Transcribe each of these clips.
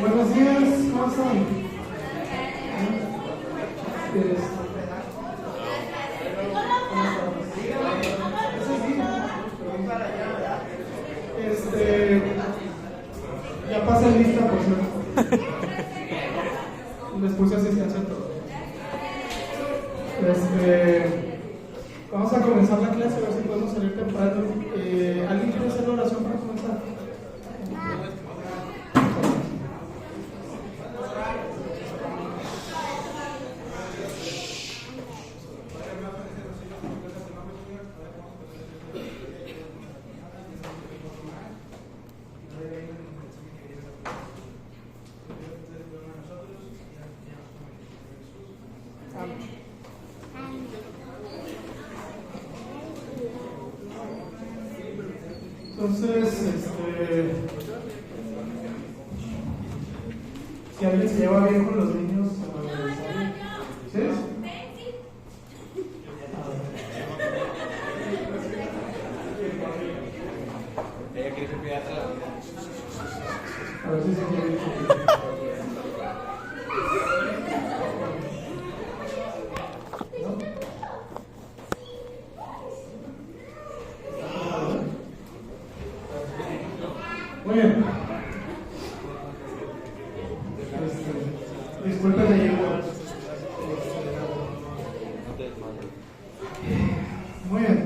Buenos días, ¿cómo están? Ya pasa lista, por cierto. Les puse asistencia a todo. Vamos a comenzar la clase, a ver si podemos salir temprano. ¿Alguien quiere hacer la oración para comenzar? Entonces, si alguien se lleva bien con los niños, ¿sí? Ella quiere ser pediatra. A ver si se quiere. Muy bien. Disculpen de llego. Muy bien.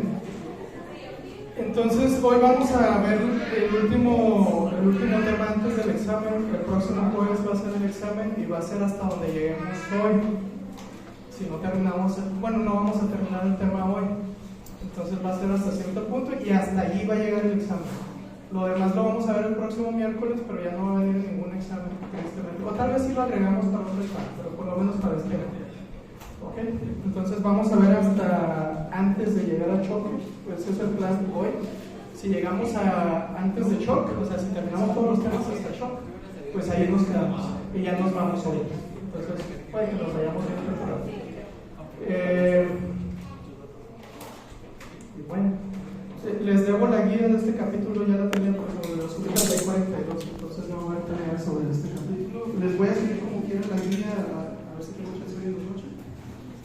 Entonces hoy vamos a ver el último tema antes del examen. El próximo jueves va a ser el examen y va a ser hasta donde lleguemos hoy. Si no terminamos, no vamos a terminar el tema hoy. Entonces va a ser hasta cierto punto y hasta allí va a llegar el examen. Lo demás lo vamos a ver el próximo miércoles, pero ya no va a venir ningún examen, tristemente. O tal vez sí lo agregamos para otro examen, pero por lo menos para este año. ¿Ok? Entonces vamos a ver hasta antes de llegar a choque. Pues ese es el plan de hoy. Si llegamos a antes de choque, o sea, si terminamos todos los temas hasta choque, pues ahí nos quedamos y ya nos vamos ahorita. Entonces, puede que nos vayamos bien preparados. Y bueno. Les debo la guía de este capítulo, ya la tenía por sobre los últimos de 42, entonces no voy a tener sobre este capítulo. Les voy a seguir como quieran la guía, a ver si tengo chance de noche,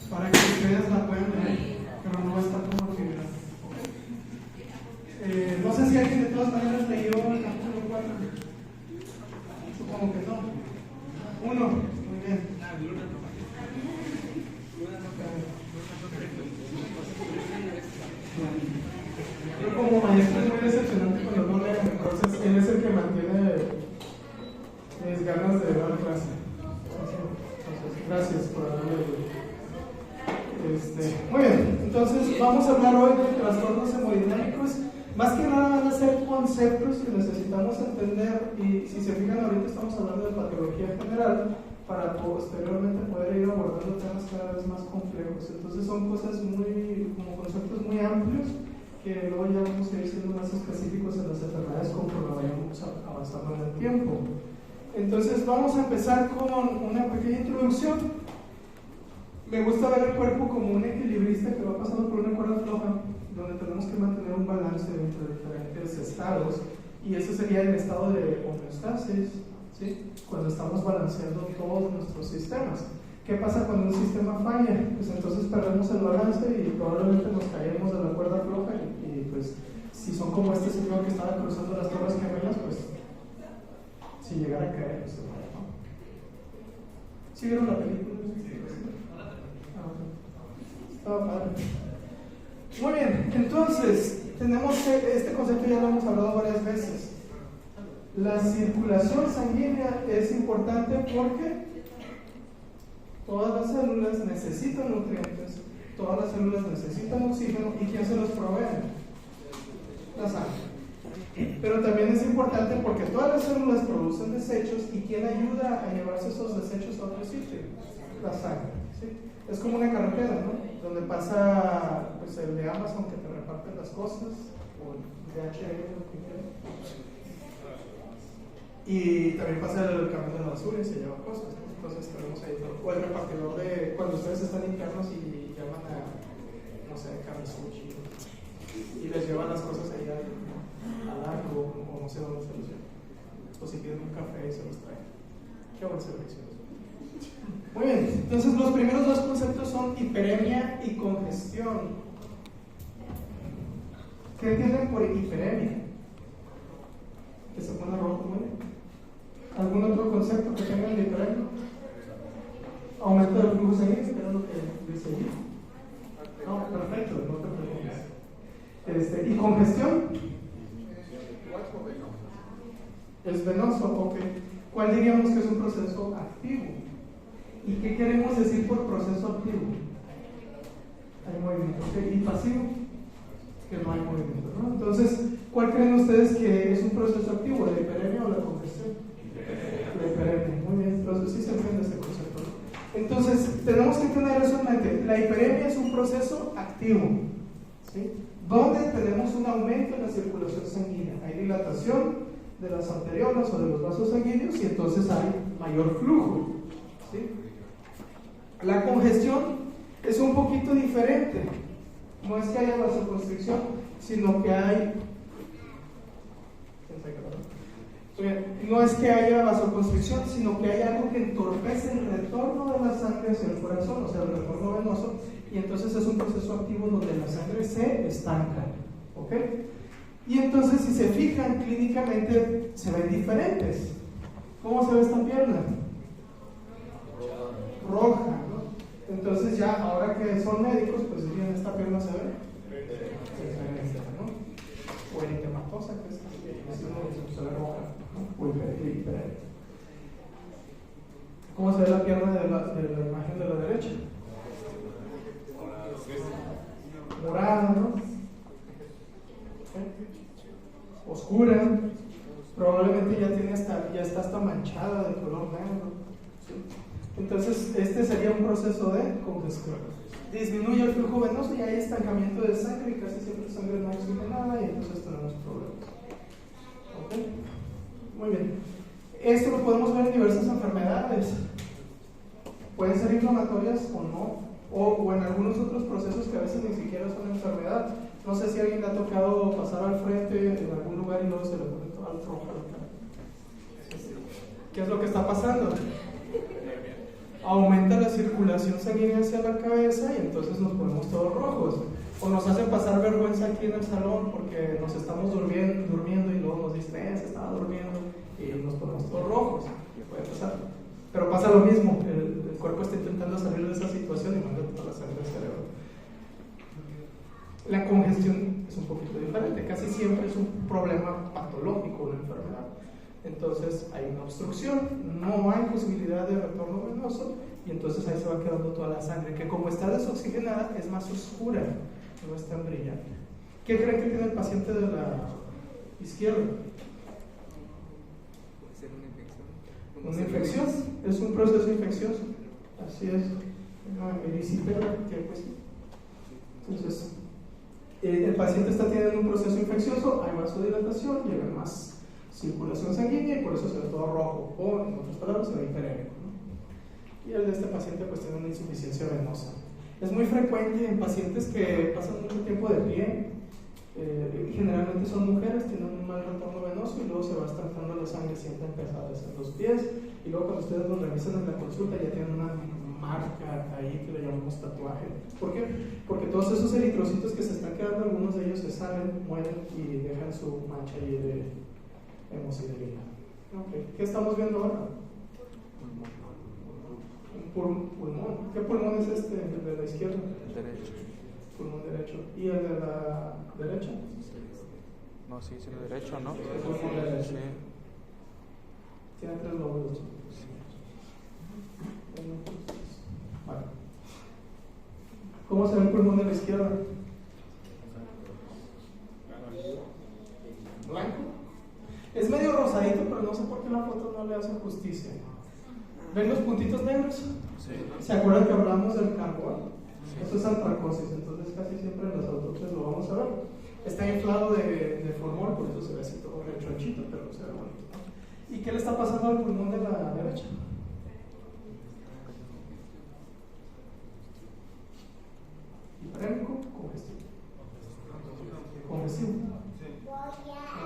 para que ustedes la puedan leer, pero no va a estar como actividad. No sé si alguien de todas maneras leyó el capítulo 4. Supongo que no. 1, muy bien. Yo como maestro es muy decepcionante cuando no leen, entonces él es el que mantiene mis ganas de dar clase. Entonces, gracias por haberme ayudado. Muy bien, entonces vamos a hablar hoy de trastornos hemodinámicos. Más que nada van a ser conceptos que necesitamos entender y si se fijan ahorita estamos hablando de patología general para posteriormente poder ir abordando temas cada vez más complejos. Entonces son cosas como conceptos muy amplios que luego ya vamos a ir siendo más específicos en las enfermedades conforme vayamos avanzando en el tiempo. Entonces vamos a empezar con una pequeña introducción. Me gusta ver el cuerpo como un equilibrista que va pasando por una cuerda floja, donde tenemos que mantener un balance entre diferentes estados, y ese sería el estado de homeostasis, ¿sí? Cuando estamos balanceando todos nuestros sistemas. ¿Qué pasa cuando un sistema falla? Pues entonces perdemos el balance y probablemente nos caemos de la cuerda floja y pues si son como este señor que estaba cruzando las Torres Gemelas, pues si llegara a caer, pues, ¿no? ¿Sí vieron la película? Estaba padre. Muy bien, entonces tenemos este concepto, ya lo hemos hablado varias veces. La circulación sanguínea es importante porque todas las células necesitan nutrientes, todas las células necesitan oxígeno, ¿y quién se los provee? La sangre. Pero también es importante porque todas las células producen desechos, ¿y quién ayuda a llevarse esos desechos a otro sitio? La sangre, ¿sí? Es como una carretera, ¿no? Donde pasa pues, el de Amazon que te reparten las cosas, o el DHL, lo que quieras. Y también pasa el camión de la basura y se lleva cosas, ¿no? Entonces tenemos ahí, o el repartidor de cuando ustedes están internos y llaman a, no sé, Kamisuchi, y les llevan las cosas ahí al arco, o no sé dónde se los llevan. O si piden un café y se los traen. Qué buen servicio. Muy bien, entonces los primeros dos conceptos son hiperemia y congestión. ¿Qué entienden por hiperemia? Que se pone rojo, muy bien. ¿Algún otro concepto que tengan de hiperemia? Aumento del flujo sanguíneo, que era lo que dice allí. No, perfecto, no te preocupes. ¿Y congestión? Es venoso, ok. ¿Cuál diríamos que es un proceso activo? ¿Y qué queremos decir por proceso activo? Hay movimiento, ¿ok? ¿Y pasivo? Que no hay movimiento, ¿no? Entonces, ¿cuál creen ustedes que es un proceso activo? ¿La hiperemia o la congestión? La hiperemia, muy bien, entonces sí se entiende ese concepto, ¿no? Entonces, tenemos que tener eso en mente. La hiperemia es un proceso activo, ¿sí? Donde tenemos un aumento en la circulación sanguínea. Hay dilatación de las arteriolas o de los vasos sanguíneos y entonces hay mayor flujo, ¿sí? La congestión es un poquito diferente. No es que haya vasoconstricción, sino que hay... No es que haya vasoconstricción, sino que hay algo que entorpece el retorno de la sangre hacia el corazón, o sea, el retorno venoso, y entonces es un proceso activo donde la sangre se estanca, ¿ok? Y entonces, si se fijan clínicamente, se ven diferentes. ¿Cómo se ve esta pierna? Roja, ¿no? Entonces ya, ahora que son médicos, pues dirían, ¿esta pierna se ve? ¿No? O eritematosa, que se ve roja, ¿no? O hiperemia. ¿Cómo se ve la pierna de la imagen de la derecha? Morada, ¿no? Oscura, probablemente ya está hasta manchada de color negro, ¿sí? Entonces este sería un proceso de congestión. Disminuye el flujo venoso y hay estancamiento de sangre y casi siempre sangre no oxigenada y entonces tenemos problemas. ¿Ok? Muy bien. Esto lo podemos ver en diversas enfermedades. Pueden ser inflamatorias o no, o en algunos otros procesos que a veces ni siquiera son enfermedad. No sé si a alguien le ha tocado pasar al frente en algún lugar y luego se le pone toda la roja la cara. ¿Qué es lo que está pasando? Aumenta la circulación sanguínea hacia la cabeza y entonces nos ponemos todos rojos. O nos hacen pasar vergüenza aquí en el salón porque nos estamos durmiendo y luego nos dicen, se estaba durmiendo y nos ponemos todos rojos. Puede pasar. Pero pasa lo mismo, el cuerpo está intentando salir de esa situación y manda toda la sangre al cerebro. La congestión es un poquito diferente, casi siempre es un problema patológico, una enfermedad. Entonces hay una obstrucción, no hay posibilidad de retorno venoso y entonces ahí se va quedando toda la sangre, que como está desoxigenada es más oscura, no es tan brillante. ¿Qué creen que tiene el paciente de la izquierda? Puede ser Una infección, es un proceso infeccioso, así es, una erisipela, que pues, entonces el paciente está teniendo un proceso infeccioso, hay vasodilatación, llega más circulación sanguínea y por eso se ve todo rojo, o en otras palabras se ve hiperémico, ¿no? Y el de este paciente pues tiene una insuficiencia venosa. Es muy frecuente en pacientes que pasan mucho tiempo de pie, generalmente son mujeres, tienen un mal retorno venoso y luego se va estancando la sangre, sienten pesadas en los pies y luego cuando ustedes los revisan en la consulta ya tienen una marca ahí que le llamamos tatuaje. ¿Por qué? Porque todos esos eritrocitos que se están quedando, algunos de ellos se salen, mueren y dejan su mancha ahí de hemosiderina. Okay. ¿Qué estamos viendo ahora? Un pulmón. ¿Qué pulmón es este? ¿El de la izquierda? El derecho. Pulmón derecho. ¿Y el de la derecha? No, sí, es el derecho, ¿no? El pulmón derecho. Sí. Tiene 3 lóbulos. Sí. Vale. ¿Cómo se ve el pulmón de la izquierda? Blanco. Es medio rosadito, pero no sé por qué la foto no le hace justicia. ¿Ven los puntitos negros? Sí. ¿Se acuerdan que hablamos del carbón? Sí. Eso es antracosis, entonces casi siempre en las autopsias lo vamos a ver. Está inflado de formol, por eso se ve así todo rechonchito, pero se ve bonito, ¿no? ¿Y qué le está pasando al pulmón de la derecha? Hiperémico, congestivo. Congestivo.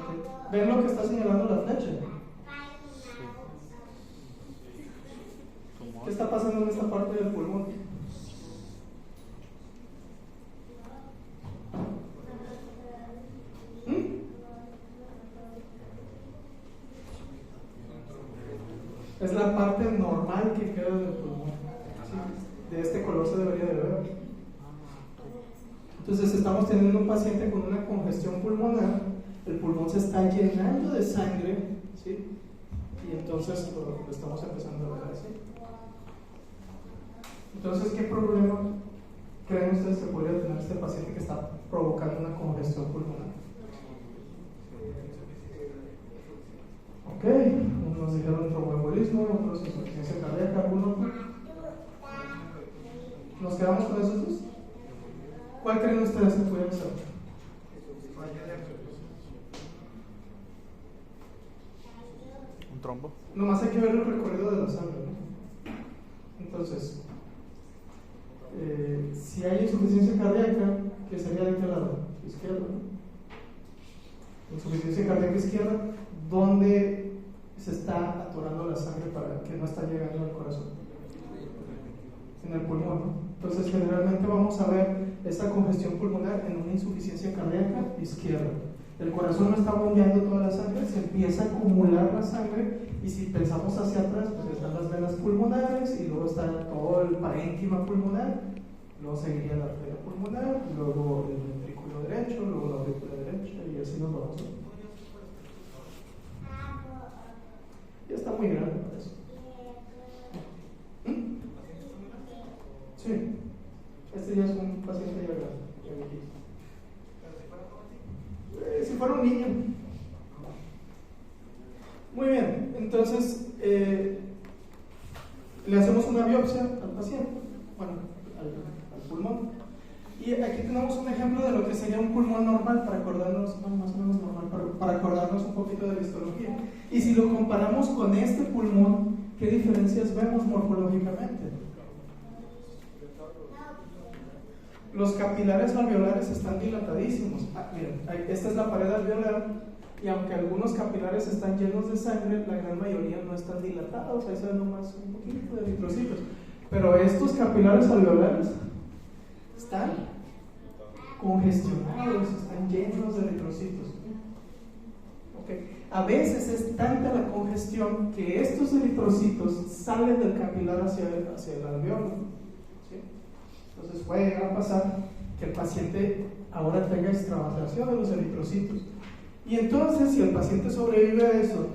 Okay. ¿Ven lo que está señalando la flecha? está pasando en esta parte del pulmón? Es la parte normal que queda del pulmón. ¿Sí? De este color se debería de ver. Entonces estamos teniendo un paciente con una congestión pulmonar, el pulmón se está llenando de sangre, ¿sí? Y entonces lo estamos empezando a ver así. Entonces, ¿qué problema creen ustedes que podría tener este paciente que está provocando una congestión pulmonar? Ok, unos dijeron tromboembolismo, otros insuficiencia cardíaca, algunos. ¿Nos quedamos con esos dos? ¿Cuál creen ustedes que pudiera ser? ¿Un trombo? Nomás hay que ver el recorrido de la sangre, ¿no? Entonces, si hay insuficiencia cardíaca, ¿qué sería de qué lado? Izquierdo, ¿no? Insuficiencia cardíaca izquierda, ¿dónde se está atorando la sangre para que no está llegando al corazón? En el pulmón, ¿no? Entonces, generalmente vamos a ver esta congestión pulmonar en una insuficiencia cardíaca izquierda. El corazón no está bombeando toda la sangre, se empieza a acumular la sangre, y si pensamos hacia atrás, pues están las venas pulmonares y luego está todo el parénquima pulmonar, luego seguiría la arteria pulmonar, luego el ventrículo derecho, luego la aurícula derecha, y así nos vamos. Ya está muy grande para eso. Sí, este ya es un paciente ya grande. Si fuera un niño. Muy bien, entonces le hacemos una biopsia al paciente, bueno, al pulmón. Y aquí tenemos un ejemplo de lo que sería un pulmón normal, para acordarnos, bueno, más o menos normal, para acordarnos un poquito de la histología. Y si lo comparamos con este pulmón, ¿qué diferencias vemos morfológicamente? Los capilares alveolares están dilatadísimos. Miren, esta es la pared alveolar, y aunque algunos capilares están llenos de sangre, la gran mayoría no están dilatados, ahí se ven nomás un poquito de eritrocitos. Pero estos capilares alveolares están congestionados, están llenos de eritrocitos. Okay. A veces es tanta la congestión que estos eritrocitos salen del capilar hacia el alveolo. Entonces puede llegar a pasar que el paciente ahora tenga extravasación de los eritrocitos. Y entonces, si el paciente sobrevive a eso,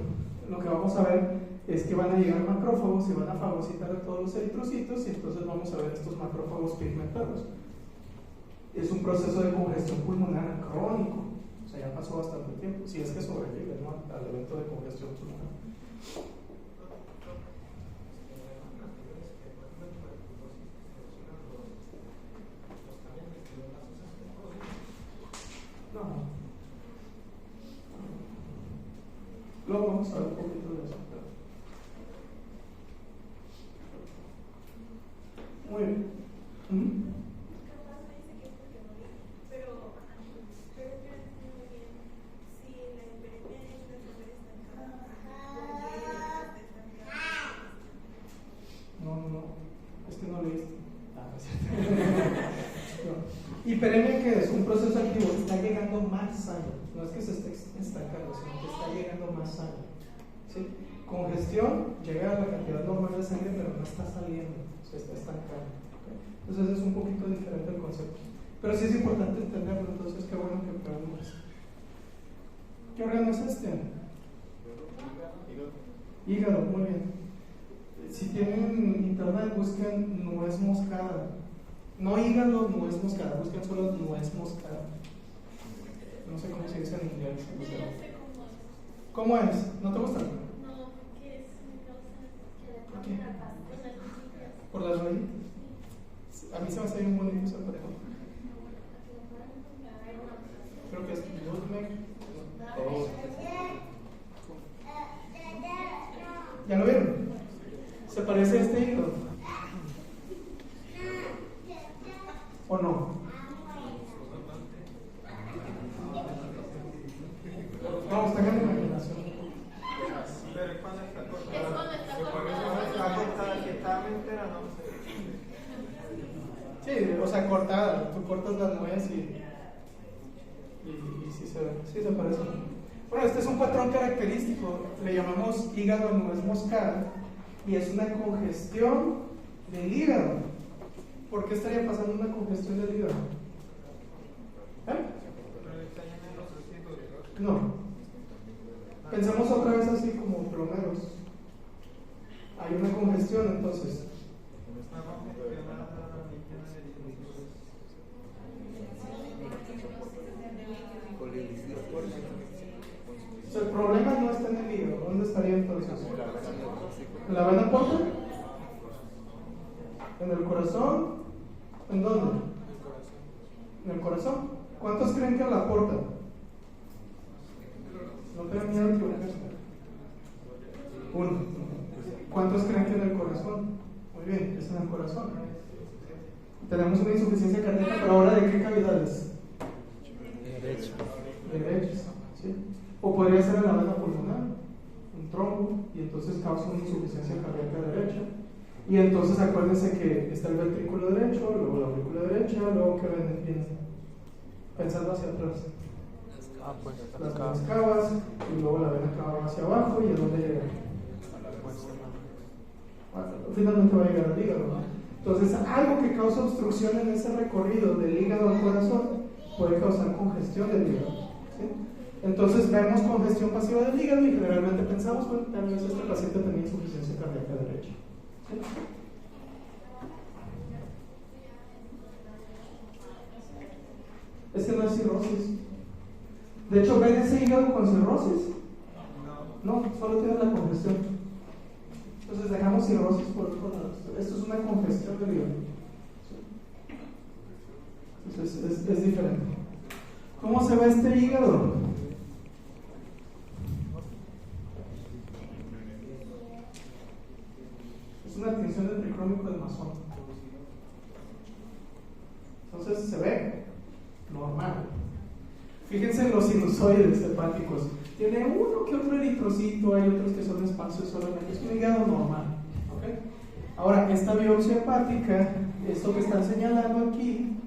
lo que vamos a ver es que van a llegar macrófagos y van a fagocitar a todos los eritrocitos, y entonces vamos a ver estos macrófagos pigmentados. Es un proceso de congestión pulmonar crónico, o sea, ya pasó bastante tiempo, si es que sobrevive, ¿no?, al evento de congestión pulmonar. Luego vamos a ver un poquito de eso. Muy bien. Capaz me dice que es porque no vi, pero yo quiero entender muy bien si la hiperemia es la primera estancada. No, es que no leíste. Es cierto. No. Hiperemia, ¿qué es? Un proceso activo, está llegando más sangre. No es que se esté estancando, sino que está llegando más sangre. ¿Sí? Congestión, llega a la cantidad normal de sangre, pero no está saliendo, se está estancando. ¿Okay? Entonces es un poquito diferente el concepto. Pero sí es importante entenderlo, entonces qué bueno que aprendamos eso. ¿Qué órgano es este? Hígado, muy bien. Si tienen internet, busquen nuez moscada. No hígado, nuez moscada, busquen solo nuez moscada. No sé cómo se dice en inglés. No sé ¿Cómo es? ¿No te gusta? No, porque es mi causa ¿Por qué? con las rodillas. ¿Por las rodillas? A mí se me hace bien bonito ese parejo. Creo que es nutmeg. Oh. ¿Ya lo vieron? ¿Se parece a este hígado? ¿O no? Vamos, tengan imaginación. Pero es cuando está cortada. Es cuando está Porque cortada. está cortada, que estaba enterada. cortada, tú cortas la nuez y sí se parece. Bueno, este es un patrón característico, le llamamos hígado nuez moscada, y es una congestión del hígado. ¿Por qué estaría pasando una congestión del hígado? No. Pensemos otra vez así como plomeros. Hay una congestión, entonces. O sea, el problema no está en el hígado. ¿Dónde estaría entonces? ¿En la vena porta? ¿En el corazón? ¿En dónde? ¿En el corazón? ¿Cuántos creen que la porta? No tengan miedo de equivocarse. Uno. ¿Cuántos creen que en el corazón? Muy bien, es en el corazón. Tenemos una insuficiencia cardíaca, pero ahora ¿de qué cavidades? Derechas, ¿sí? O podría ser en la vena pulmonar, un trombo, y entonces causa una insuficiencia cardíaca derecha. Y entonces acuérdense que está el ventrículo derecho, luego la aurícula derecha, luego que viene pensando hacia atrás. Pues Las venas cavas, y luego la vena cava hacia abajo, y a dónde llega. Finalmente va a llegar al hígado, ¿no? Entonces, algo que causa obstrucción en ese recorrido del hígado al corazón puede causar congestión del hígado, ¿sí? Entonces, vemos congestión pasiva del hígado y generalmente pensamos, bueno, tal vez este paciente tenía insuficiencia cardíaca derecha, ¿sí? Es que no es cirrosis. De hecho, ¿ven ese hígado con cirrosis? No, solo tiene la congestión. Entonces dejamos cirrosis por otro lado. Esto es una congestión del hígado. Entonces es diferente. ¿Cómo se ve este hígado? Es una tinción del tricrómico del masón. Entonces se ve normal. Fíjense en los sinusoides hepáticos. Tiene uno que otro eritrocito, hay otros que son espacios solamente. Es un hígado normal, ¿okay? Ahora, esta biopsia hepática, esto que están señalando aquí,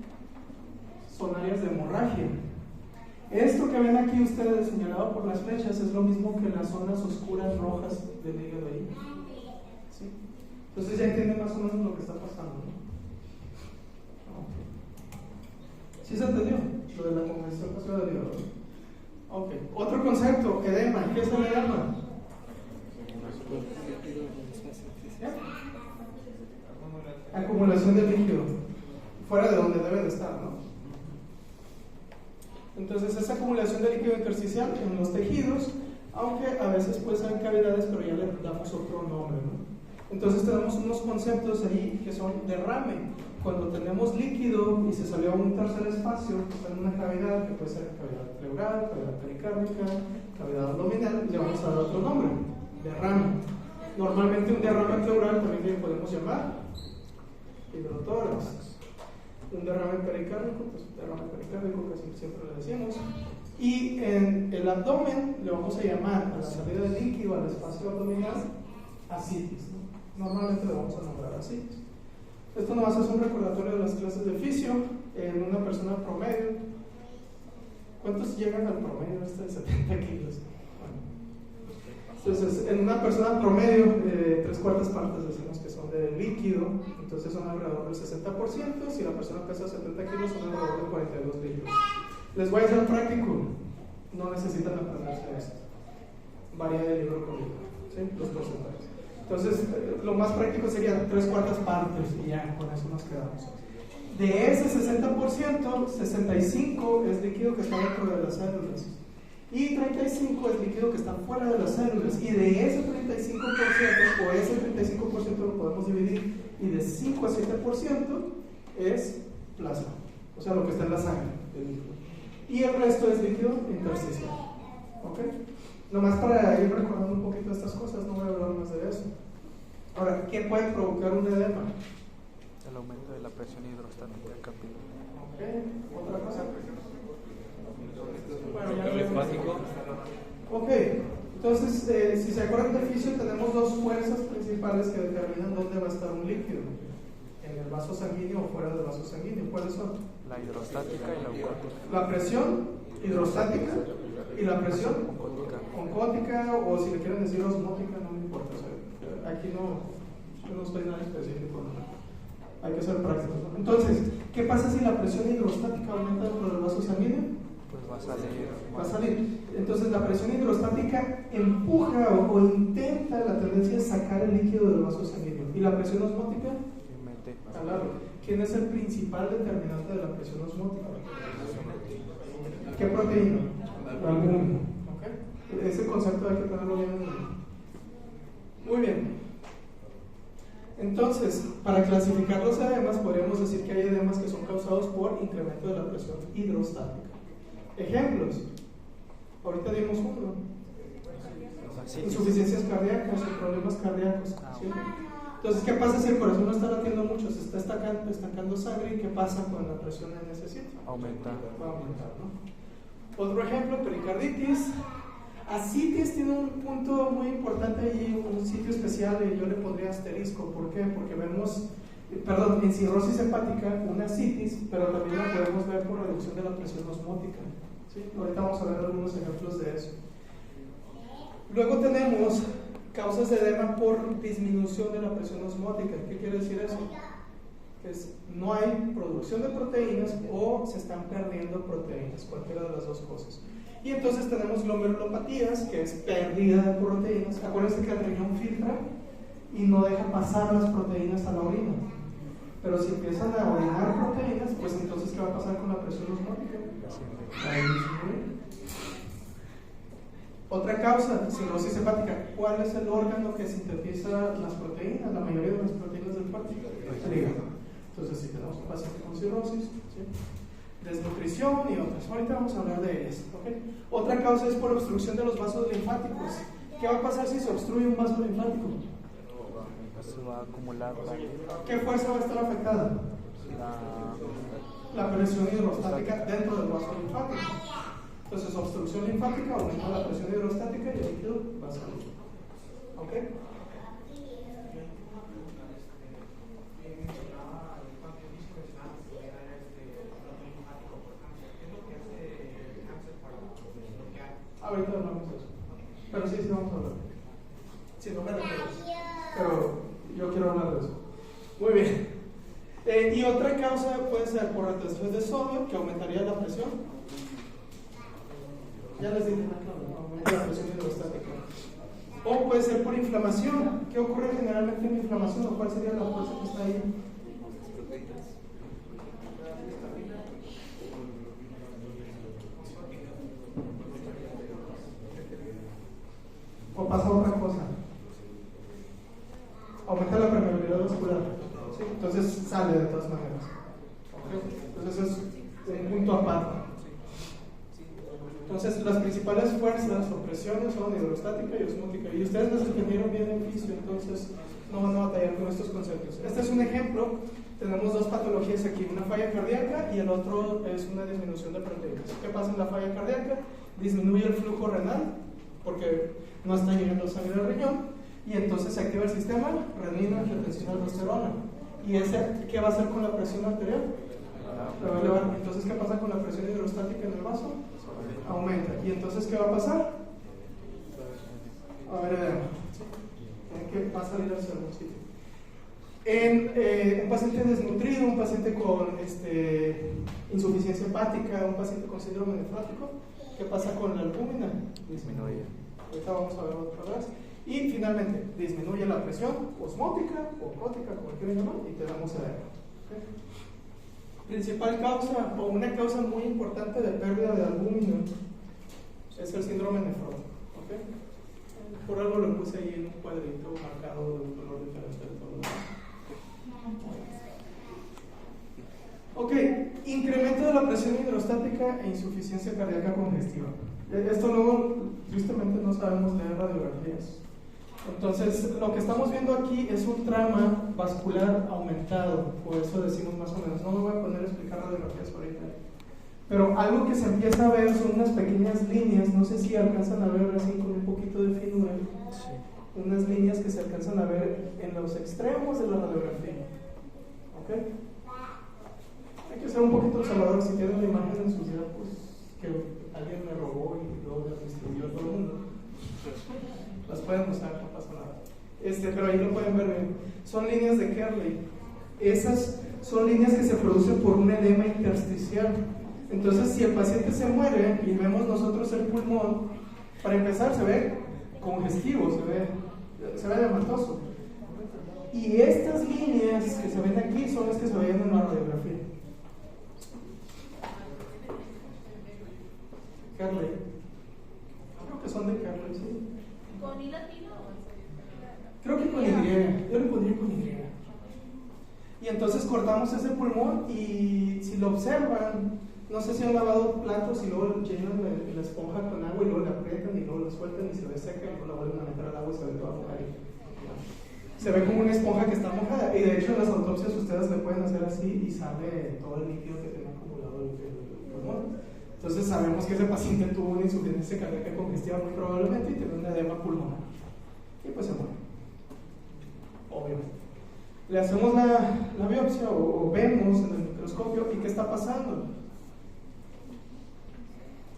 son áreas de hemorragia. Esto que ven aquí ustedes señalado por las flechas es lo mismo que las zonas oscuras rojas del hígado ahí, ¿sí? Entonces ya entienden más o menos lo que está pasando, ¿no? ¿Sí se entendió? Lo de la congestión pasiva del hígado. Ok. Otro concepto, edema. ¿Qué es el edema? Acumulación de líquido fuera de donde debe de estar, ¿no? Entonces, esa acumulación de líquido intersticial en los tejidos, aunque a veces puede ser en cavidades, pero ya le damos otro nombre, ¿no? Entonces, tenemos unos conceptos ahí que son derrame. Cuando tenemos líquido y se salió a un tercer espacio, está en una cavidad, que puede ser cavidad pleural, cavidad pericárdica, cavidad abdominal, le vamos a dar otro nombre, derrame. Normalmente un derrame pleural también le podemos llamar hidrotórax. Un derrame pericárdico, pues derrame pericárdico, casi siempre le decimos. Y en el abdomen le vamos a llamar a la salida de líquido al espacio abdominal ascitis, ¿no? Normalmente le vamos a nombrar ascitis. Esto nomás es un recordatorio de las clases de fisio en una persona promedio. ¿Cuántos llegan al promedio de 70 kilos? Bueno. Entonces, en una persona promedio, 3/4 partes decimos que son de líquido, entonces son alrededor del 60%. Si la persona pesa 70 kilos, son alrededor de 42 litros. Les voy a hacer práctico, no necesitan aprenderse esto. Varía de libro con libro, ¿sí? Los porcentajes. Entonces, lo más práctico sería 3/4 partes y ya, con eso nos quedamos. De ese 60%, 65 es líquido que está dentro de las células y 35 es líquido que está fuera de las células. Y de ese 35%, o ese 35% lo podemos dividir, y de 5 a 7% es plasma, o sea, lo que está en la sangre del líquido. Y el resto es líquido intersticial. ¿Ok? Nomás para ir recordando un poquito estas cosas, no voy a hablar más de eso. Ahora, ¿qué puede provocar un edema? El aumento de la presión hidrostática capilar. Ok, ¿otra cosa? Ok, entonces, si se acuerdan del fisio, tenemos dos fuerzas principales que determinan dónde va a estar un líquido: en el vaso sanguíneo o fuera del vaso sanguíneo. ¿Cuáles son? La hidrostática y la oncótica. La presión hidrostática y la presión oncótica, o si le quieren decir osmótica, no me importa. O sea, aquí yo no estoy nada específico, ¿no? Hay que ser prácticos, ¿no? Entonces, ¿qué pasa si la presión hidrostática aumenta dentro del vaso sanguíneo? Pues va a salir. Va a salir. Entonces, la presión hidrostática empuja o intenta, la tendencia es sacar el líquido del vaso sanguíneo. ¿Y la presión osmótica? Jalarlo. ¿Quién es el principal determinante de la presión osmótica? ¿Qué proteína? La albúmina. ¿Okay? Ese concepto hay que tenerlo bien en mente. Muy bien. Entonces, para clasificar los edemas, podríamos decir que hay edemas que son causados por incremento de la presión hidrostática. Ejemplos. Ahorita dimos uno. Insuficiencias cardíacas y problemas cardíacos. ¿Sí? Entonces, ¿qué pasa si el corazón no está latiendo mucho? Se está estancando sangre, y ¿qué pasa con la presión en ese sitio? Aumenta. Va a aumentar, ¿no? Otro ejemplo, pericarditis. Ascitis tiene un punto muy importante allí, un sitio especial, y yo le pondría asterisco. ¿Por qué? Porque vemos, en cirrosis hepática, una ascitis, pero también la podemos ver por reducción de la presión osmótica. ¿Sí? Ahorita vamos a ver algunos ejemplos de eso. Luego tenemos causas de edema por disminución de la presión osmótica. ¿Qué quiere decir eso? Que no hay producción de proteínas o se están perdiendo proteínas, cualquiera de las dos cosas. Y entonces tenemos glomerulopatías, que es pérdida de proteínas. Acuérdense que el riñón filtra y no deja pasar las proteínas a la orina. Pero si empiezan a orinar proteínas, pues entonces ¿qué va a pasar con la presión osmótica? Ahí disminuye. Otra causa, cirrosis hepática. ¿Cuál es el órgano que sintetiza las proteínas? La mayoría de las proteínas del cuerpo. El hígado. Entonces, si tenemos un paciente con cirrosis, ¿sí? Desnutrición y otras. Ahorita vamos a hablar de ellas. ¿Okay? Otra causa es por obstrucción de los vasos linfáticos. ¿Qué va a pasar si se obstruye un vaso linfático? Se va a acumular. ¿Qué fuerza va a estar afectada? La presión hidrostática dentro del vaso linfático. Entonces, obstrucción linfática aumenta la presión hidrostática y el líquido va a salir. ¿Ok? Ahorita hablamos de eso. Pero sí vamos a hablar. Sí, no me recuerdo. Pero yo quiero hablar de eso. Muy bien. Y otra causa puede ser por retención de sodio, que aumentaría la presión. Ya les dije aumenta la presión hidrostática. O puede ser por inflamación. ¿Qué ocurre generalmente en la inflamación? ¿O cuál sería la fuerza que está ahí? ¿O pasa otra cosa? Aumenta la permeabilidad vascular. ¿Sí? Entonces sale de todas maneras. ¿Okay? Entonces es un punto aparte. Entonces las principales fuerzas o presiones son hidrostática y osmótica. Y ustedes los entendieron bien en fisio, entonces no van a batallar con estos conceptos. Este es un ejemplo. Tenemos dos patologías aquí, una falla cardíaca y el otro es una disminución de proteínas. ¿Qué pasa en la falla cardíaca? Disminuye el flujo renal porque no está llegando sangre al riñón y entonces se activa el sistema renina, angiotensina, aldosterona. ¿Y ese qué va a hacer con la presión arterial? La va a elevar. Entonces, ¿qué pasa con la presión hidrostática en el vaso? Aumenta. ¿Y entonces qué va a pasar? A ver, ¿qué va a salir hacia algún sitio? En un paciente desnutrido, un paciente con insuficiencia hepática, un paciente con síndrome nefrótico, ¿qué pasa con la albúmina? Disminuye. Ahorita vamos a ver otra vez. Y finalmente, disminuye la presión osmótica o cótica, como quieran llamar, y te damos edema. ¿Okay? Principal causa, o una causa muy importante de pérdida de albúmina, es el síndrome nefrótico. ¿Okay? Por algo lo puse ahí en un cuadrito marcado de un color diferente de todo. Ok, incremento de la presión hidrostática e insuficiencia cardíaca congestiva. Esto luego, tristemente, no sabemos leer radiografías. Entonces, lo que estamos viendo aquí es un trama vascular aumentado, o eso decimos más o menos. No me voy a poner a explicar radiografías ahorita. Pero algo que se empieza a ver son unas pequeñas líneas, no sé si alcanzan a ver así con un poquito de finura. Sí. Unas líneas que se alcanzan a ver en los extremos de la radiografía. ¿Ok? Hay que ser un poquito observador. Si tienen la imagen en sus diapos que alguien me robó y luego las distribuyó a todo el mundo, las pueden usar, no pasa nada. Pero ahí lo pueden ver bien. Son líneas de Kerley. Esas son líneas que se producen por un edema intersticial. Entonces, si el paciente se muere y vemos nosotros el pulmón, para empezar se ve congestivo, se ve edematoso. Y estas líneas que se ven aquí son las que se ven en la radiografía. Kerley. Creo que son de Kerley, sí. ¿Con I latino? Creo que con Y. Yo le pondría con Y. Y entonces cortamos ese pulmón y si lo observan, no sé si han lavado platos y luego llenan la esponja con agua y luego la aprietan y luego la sueltan y se ve seca y luego la vuelven a meter al agua y se ve toda mojada. Se ve como una esponja que está mojada y de hecho en las autopsias ustedes le pueden hacer así y sale todo el líquido que tiene acumulado el pulmón. Entonces sabemos que ese paciente tuvo una insuficiencia cardíaca congestiva muy probablemente y tiene un edema pulmonar. Y pues se muere. Obviamente. Le hacemos la biopsia o vemos en el microscopio y ¿qué está pasando?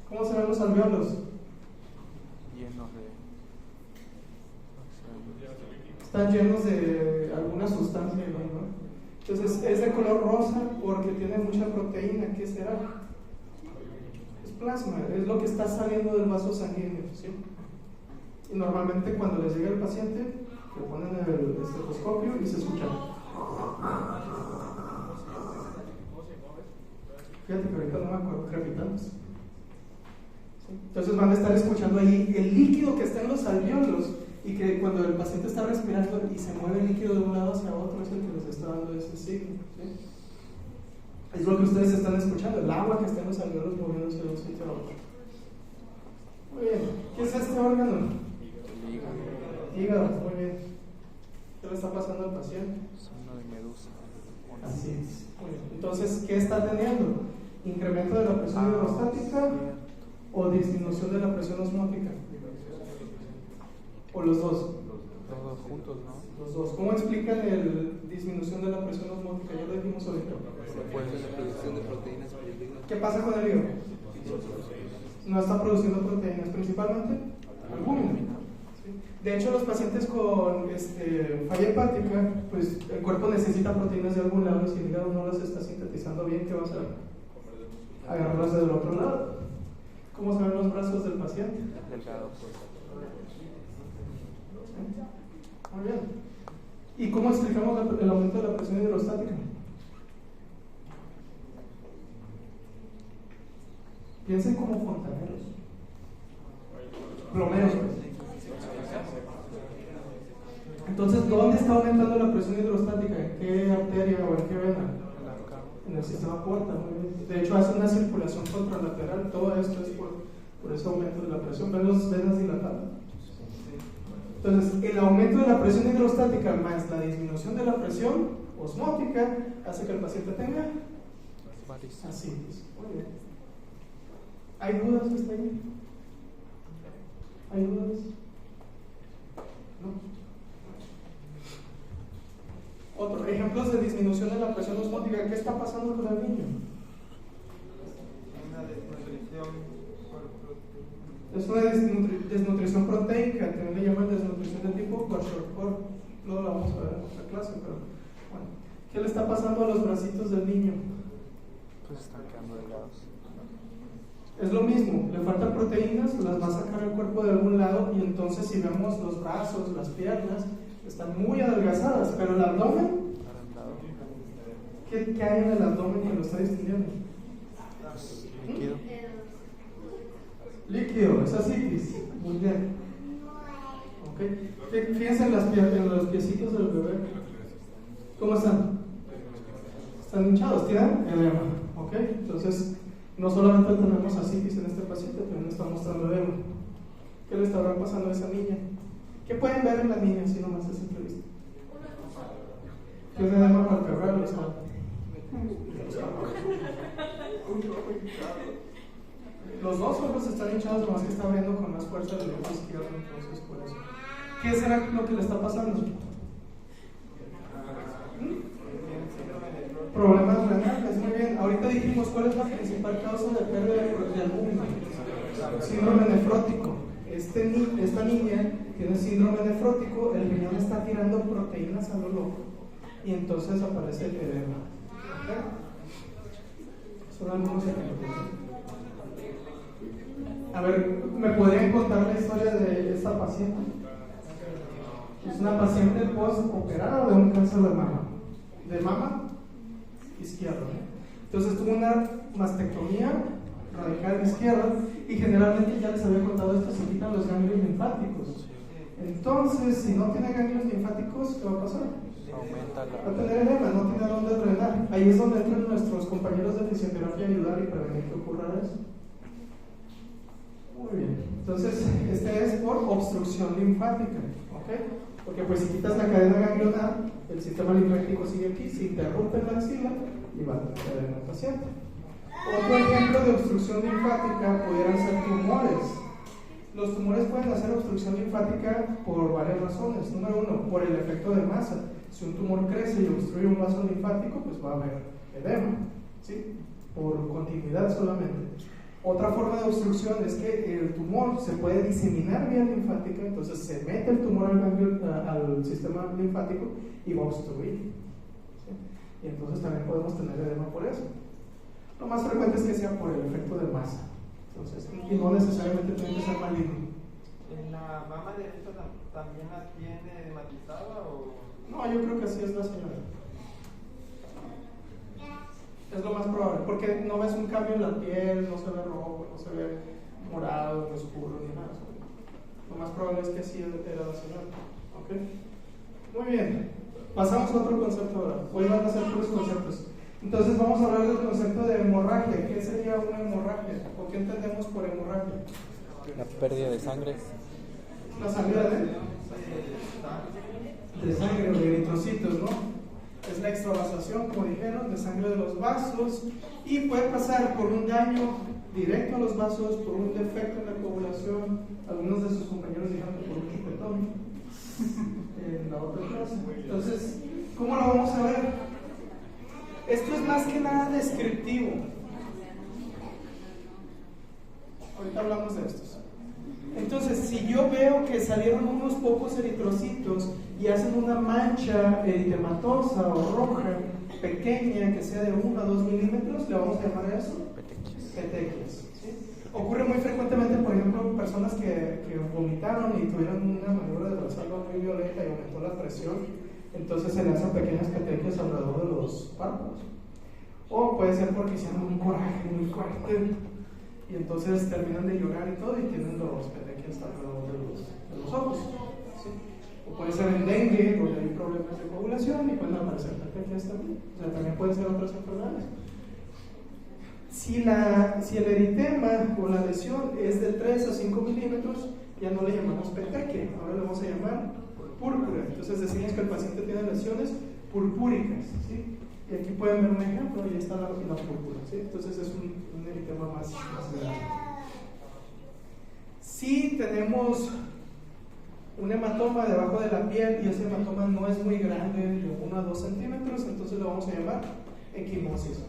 ¿Cómo se ven los alvéolos? Llenos de... Están llenos de alguna sustancia, ¿no? Entonces es de color rosa porque tiene mucha proteína. ¿Qué será? Es plasma, es lo que está saliendo del vaso sanguíneo, ¿sí? Y normalmente cuando les llega el paciente le ponen el estetoscopio y se escucha. Fíjate que ahorita no me acuerdo, crepitantes. ¿Sí? Entonces van a estar escuchando ahí el líquido que está en los alvéolos y que cuando el paciente está respirando y se mueve el líquido de un lado hacia otro es el que les está dando ese signo. ¿Sí? Es lo que ustedes están escuchando, el agua que está en los alvéolos moviéndose de un sitio a otro. Muy bien, ¿qué es este órgano? Hígado, muy bien. ¿Qué le está pasando al paciente? Signo de medusa. Así es. Muy bien. Entonces, ¿qué está teniendo? ¿Incremento de la presión hidrostática o disminución de la presión osmótica? ¿O los dos? Todos juntos, ¿no? Los dos. ¿Cómo explican la disminución de la presión osmótica? Ya lo dijimos ahorita. Pues la producción de proteínas. ¿Qué pasa con el hígado? No está produciendo proteínas, principalmente albúmina. De hecho, los pacientes con falla hepática, pues el cuerpo necesita proteínas de algún lado y si el hígado no las está sintetizando bien, ¿qué va a hacer? Agarrarlas del otro lado. ¿Cómo se ven los brazos del paciente? Delgados. Muy bien. ¿Y cómo explicamos el aumento de la presión hidrostática? Piensen como fontaneros, plomeros. Entonces, ¿dónde está aumentando la presión hidrostática? ¿En qué arteria o en qué vena? En el sistema porta. Muy bien. De hecho, hace una circulación contralateral. Todo esto es por ese aumento de la presión. ¿Ven las venas dilatadas? Entonces, el aumento de la presión hidrostática más la disminución de la presión osmótica hace que el paciente tenga así. Muy bien. ¿Hay dudas hasta ahí? ¿Hay dudas? ¿No? Otro, ejemplos de disminución de la presión osmótica. ¿Qué está pasando con el niño? Es una desnutrición proteica, también le llaman desnutrición de tipo kwashiorkor. Luego la vamos a ver en otra clase, pero bueno. ¿Qué le está pasando a los bracitos del niño? Pues están quedando delgados. Es lo mismo, le faltan proteínas, las va a sacar el cuerpo de algún lado y entonces si vemos los brazos, las piernas, están muy adelgazadas, pero el abdomen, ¿qué hay en el abdomen que lo está distinguiendo? Líquido. Líquido, es asitis. Muy bien. Okay. Fíjense en los piecitos del bebé. ¿Cómo están? Están hinchados, tienen edema. Okay. Entonces, no solamente tenemos asitis en este paciente, también está mostrando edema. ¿Qué le estará pasando a esa niña? ¿Qué pueden ver en la niña si nomás es entrevista? ¿Qué es edema palpebral? O sea, los dos ojos están hinchados, nomás que está abriendo con más fuerza del ojo izquierdo, entonces por eso. ¿Qué será lo que le está pasando? Problemas renales, muy bien. Ahorita dijimos cuál es la principal causa de pérdida de albúmina. Síndrome nefrótico. Esta niña tiene síndrome nefrótico, el riñón está tirando proteínas a lo loco y entonces aparece el edema. ¿Okay? Son algunos ejemplos. A ver, ¿me podrían contar la historia de esta paciente? Es una paciente post-operada de un cáncer de mama. De mama izquierda. Entonces tuvo una mastectomía radical izquierda y generalmente ya les había contado esto, se quitan los ganglios linfáticos. Entonces, si no tiene ganglios linfáticos, ¿qué va a pasar? Va a tener edema, no tiene dónde drenar. Ahí es donde entran nuestros compañeros de fisioterapia a ayudar y prevenir que ocurra eso. Muy bien, entonces este es por obstrucción linfática, ¿ok? Porque pues si quitas la cadena ganglionar, el sistema linfático sigue aquí, se interrumpe la axila y va a tener edema el paciente. Otro ejemplo de obstrucción linfática pudieran ser tumores. Los tumores pueden hacer obstrucción linfática por varias razones. Número uno, por el efecto de masa. Si un tumor crece y obstruye un vaso linfático, pues va a haber edema, ¿sí? Por continuidad solamente. Otra forma de obstrucción es que el tumor se puede diseminar vía linfática, entonces se mete el tumor al sistema linfático y va a obstruir, ¿sí? Y entonces también podemos tener edema por eso. Lo más frecuente es que sea por el efecto de masa, entonces, y no necesariamente tiene que ser maligno. ¿En la mama derecha también la tiene edematizada o...? No, yo creo que así es la señora. Es lo más probable, porque no ves un cambio en la piel, no se ve rojo, no se ve morado, ni oscuro, ni nada. Lo más probable es que así era la señora. ¿Ok? Muy bien. Pasamos a otro concepto ahora. Hoy van a ser puros conceptos. Entonces vamos a hablar del concepto de hemorragia. ¿Qué sería una hemorragia? ¿O qué entendemos por hemorragia? La pérdida de sangre. La salida de sangre o de eritrocitos, ¿no? Es la extravasación, como dijeron, de sangre de los vasos y puede pasar por un daño directo a los vasos, por un defecto en la coagulación. Algunos de sus compañeros dijeron que por un chupetón en la otra clase. Entonces, ¿cómo lo vamos a ver? Esto es más que nada descriptivo. Ahorita hablamos de estos. Entonces, si yo veo que salieron unos pocos eritrocitos y hacen una mancha eritematosa o roja, pequeña, que sea de 1 a 2 milímetros, le vamos a llamar a eso petequias. ¿Sí? Ocurre muy frecuentemente, por ejemplo, personas que vomitaron y tuvieron una maniobra de Valsalva muy violenta y aumentó la presión, entonces se le hacen pequeñas petequias alrededor de los párpados. O puede ser porque hicieron un coraje muy fuerte y entonces terminan de llorar y todo y tienen los petequias alrededor de los ojos. ¿Sí? O puede ser en dengue, donde hay problemas de coagulación y pueden aparecer petequias también. O sea, también pueden ser otras enfermedades. Si el eritema o la lesión es de 3 a 5 milímetros, ya no le llamamos petequia, ahora le vamos a llamar púrpura. Entonces decimos que el paciente tiene lesiones purpúricas, ¿sí? Y aquí pueden ver un ejemplo, y ahí está la púrpura, ¿sí? Entonces es un eritema más grande. Si tenemos un hematoma debajo de la piel y ese hematoma no es muy grande, de 1 a 2 centímetros, entonces lo vamos a llamar equimosis,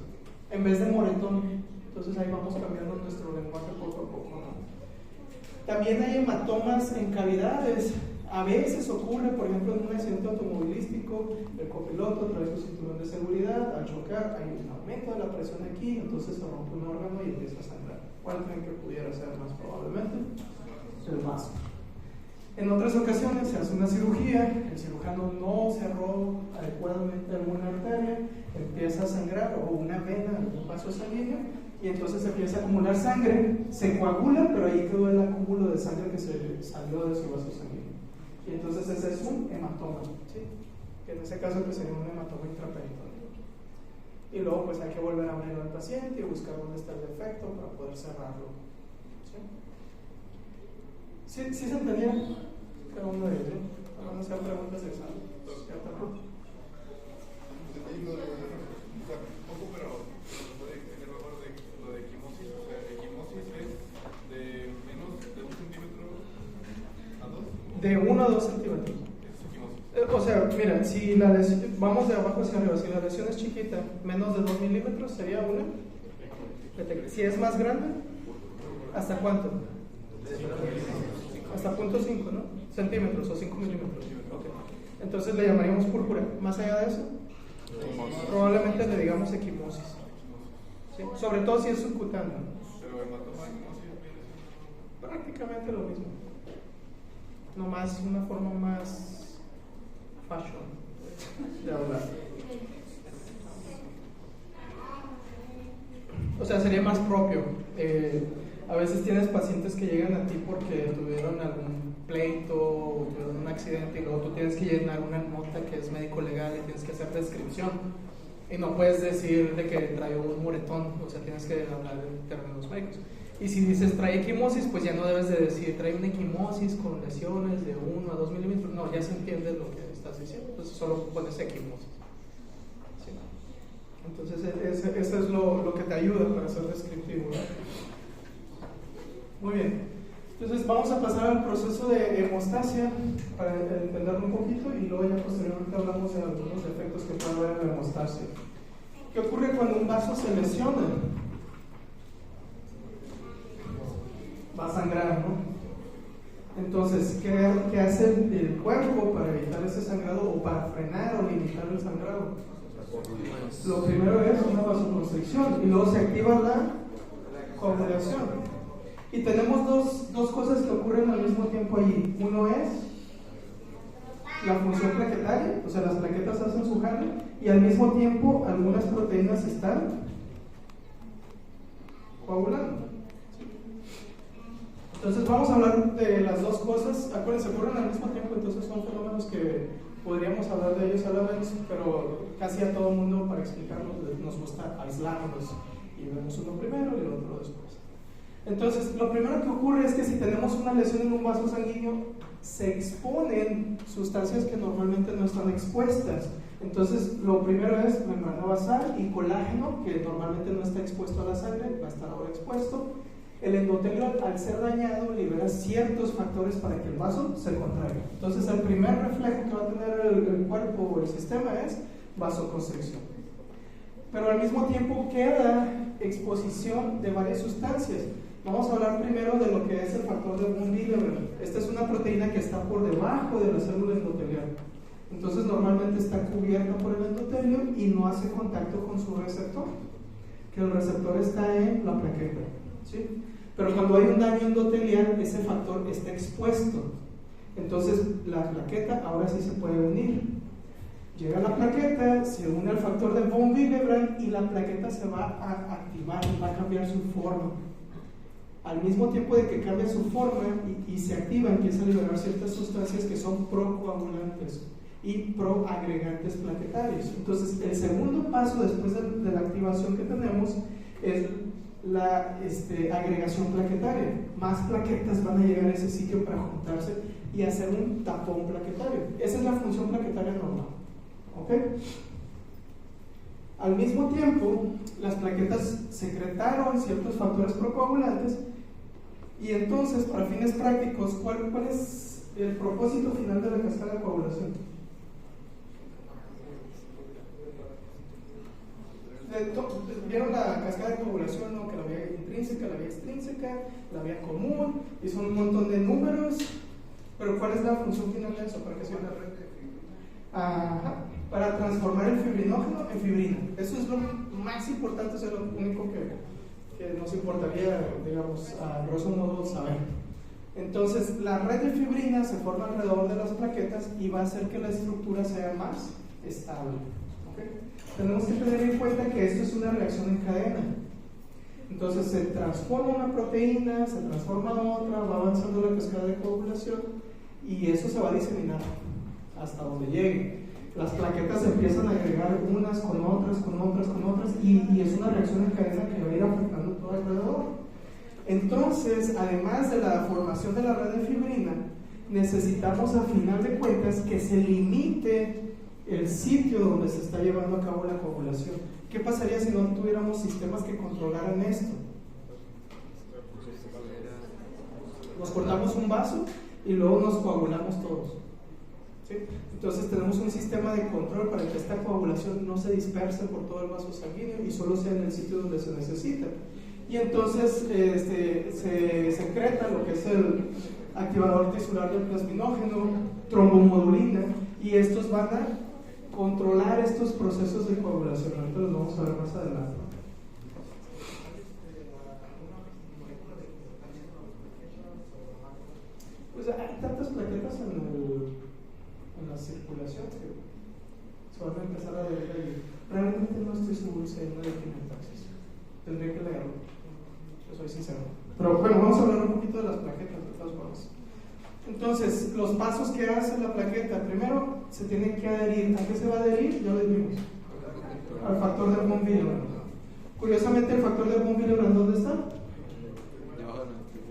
en vez de moretón. Entonces ahí vamos cambiando nuestro lenguaje poco a poco, ¿no? También hay hematomas en cavidades. A veces ocurre, por ejemplo, en un accidente automovilístico, el copiloto trae su cinturón de seguridad, al chocar hay un aumento de la presión aquí, entonces se rompe un órgano y empieza a sangrar. ¿Cuál creen que pudiera ser más probablemente? El vaso. En otras ocasiones se hace una cirugía, el cirujano no cerró adecuadamente alguna arteria, empieza a sangrar, o una vena, algún vaso sanguíneo, y entonces empieza a acumular sangre, se coagula, pero ahí quedó el acúmulo de sangre que se salió de su vaso sanguíneo. Y entonces ese es un hematoma, ¿sí? Que en ese caso pues sería un hematoma intraperitoneal. Y luego pues hay que volver a abrir al paciente y buscar dónde está el defecto para poder cerrarlo. ¿Sí se entendía cada uno de ellos? Vamos a hacer preguntas de examen. Poco, pero puede tener mejor lo de equimosis. O sea, equimosis es de menos de 1 centímetro a 2. De 1 a 2 centímetros. Es equimosis. O sea, mira, si la lesión, vamos de abajo hacia arriba, si la lesión es chiquita, menos de 2 milímetros sería una. Si es más grande, ¿hasta cuánto? Hasta 0.5, ¿no? Centímetros o 5 milímetros. Okay. Entonces le llamaríamos púrpura. Más allá de eso, probablemente le digamos equimosis. ¿Sí? Sobre todo si es subcutáneo. Pero hematoma, equimosis, Prácticamente lo mismo. Nomás una forma más fashion de hablar. O sea, sería más propio. A veces tienes pacientes que llegan a ti porque tuvieron algún pleito o tuvieron un accidente y luego tú tienes que llenar una nota que es médico legal y tienes que hacer descripción. Y no puedes decir de que trae un moretón, o sea, tienes que hablar en términos médicos. Y si dices trae equimosis, pues ya no debes de decir trae una equimosis con lesiones de 1 a 2 milímetros. No, ya se entiende lo que estás diciendo. Entonces solo pones equimosis. ¿Sí? Entonces eso es lo que te ayuda para ser descriptivo, ¿no? Muy bien. Entonces vamos a pasar al proceso de hemostasia para entenderlo un poquito y luego ya posteriormente hablamos de algunos efectos que puede haber en la hemostasia. ¿Qué ocurre cuando un vaso se lesiona? Va a sangrar, ¿no? Entonces, ¿qué hace el cuerpo para evitar ese sangrado o para frenar o limitar el sangrado? Lo primero es una vasoconstricción y luego se activa la coagulación. Y tenemos dos cosas que ocurren al mismo tiempo allí. Uno es la función plaquetaria, o sea, las plaquetas hacen su jale y al mismo tiempo algunas proteínas están coagulando. Entonces vamos a hablar de las dos cosas. Acuérdense, ocurren al mismo tiempo, entonces son fenómenos que podríamos hablar de ellos a la vez, pero casi a todo el mundo para explicarlos nos gusta aislarlos y vemos uno primero y el otro después. Entonces, lo primero que ocurre es que si tenemos una lesión en un vaso sanguíneo, se exponen sustancias que normalmente no están expuestas. Entonces, lo primero es membrana basal y colágeno, que normalmente no está expuesto a la sangre, va a estar ahora expuesto. El endotelio, al ser dañado, libera ciertos factores para que el vaso se contraiga. Entonces, el primer reflejo que va a tener el cuerpo o el sistema es vasoconstricción. Pero al mismo tiempo queda exposición de varias sustancias. Vamos a hablar primero de lo que es el factor de von Willebrand. Esta es una proteína que está por debajo de la célula endotelial. Entonces normalmente está cubierta por el endotelio y no hace contacto con su receptor, que el receptor está en la plaqueta, ¿sí? Pero cuando hay un daño endotelial, ese factor está expuesto. Entonces la plaqueta ahora sí se puede unir. Llega la plaqueta, se une al factor de von Willebrand y la plaqueta se va a activar, va a cambiar su forma. Al mismo tiempo de que cambia su forma y se activa, empieza a liberar ciertas sustancias que son procoagulantes y proagregantes plaquetarios. Entonces, el segundo paso después de la activación que tenemos es la agregación plaquetaria. Más plaquetas van a llegar a ese sitio para juntarse y hacer un tapón plaquetario. Esa es la función plaquetaria normal. ¿Ok? Al mismo tiempo, las plaquetas secretaron ciertos factores procoagulantes y entonces, para fines prácticos, ¿cuál es el propósito final de la cascada de coagulación? ¿Vieron la cascada de coagulación, no? Que la vía intrínseca, la vía extrínseca, la vía común, y son un montón de números, pero ¿cuál es la función final de eso? ¿Para qué sirve la red de fibrina? Ajá, para transformar el fibrinógeno en fibrina. Eso es lo más importante, eso es lo único que nos importaría, digamos, a grosso modo saber. Entonces, la red de fibrina se forma alrededor de las plaquetas y va a hacer que la estructura sea más estable. ¿Okay? Tenemos que tener en cuenta que esto es una reacción en cadena. Entonces, se transforma una proteína, se transforma otra, va avanzando la cascada de coagulación y eso se va a diseminar hasta donde llegue. Las plaquetas se empiezan a agregar unas con otras, con otras, con otras y es una reacción en cadena que va a ir afectando todo alrededor. Entonces, además de la formación de la red de fibrina, necesitamos a final de cuentas que se limite el sitio donde se está llevando a cabo la coagulación. ¿Qué pasaría si no tuviéramos sistemas que controlaran esto? Nos cortamos un vaso y luego nos coagulamos todos. ¿sí? Entonces tenemos un sistema de control para que esta coagulación no se disperse por todo el vaso sanguíneo y solo sea en el sitio donde se necesita. Y entonces se secreta lo que es el activador tisular del plasminógeno, trombomodulina, y estos van a controlar estos procesos de coagulación. Ahorita los vamos a ver más adelante. Pues hay tantas plaquetas en la circulación que se van a empezar a ver ahí. Realmente no estoy seguro si hay una de quimiotaxis. Tendría que leerlo, yo soy sincero. Pero bueno, vamos a hablar un poquito de las plaquetas de todas formas. Entonces, los pasos que hace la plaqueta: primero se tiene que adherir. ¿A qué se va a adherir? Ya lo dijimos, al factor de von Willebrand. Curiosamente, el factor de von Willebrand, ¿dónde está?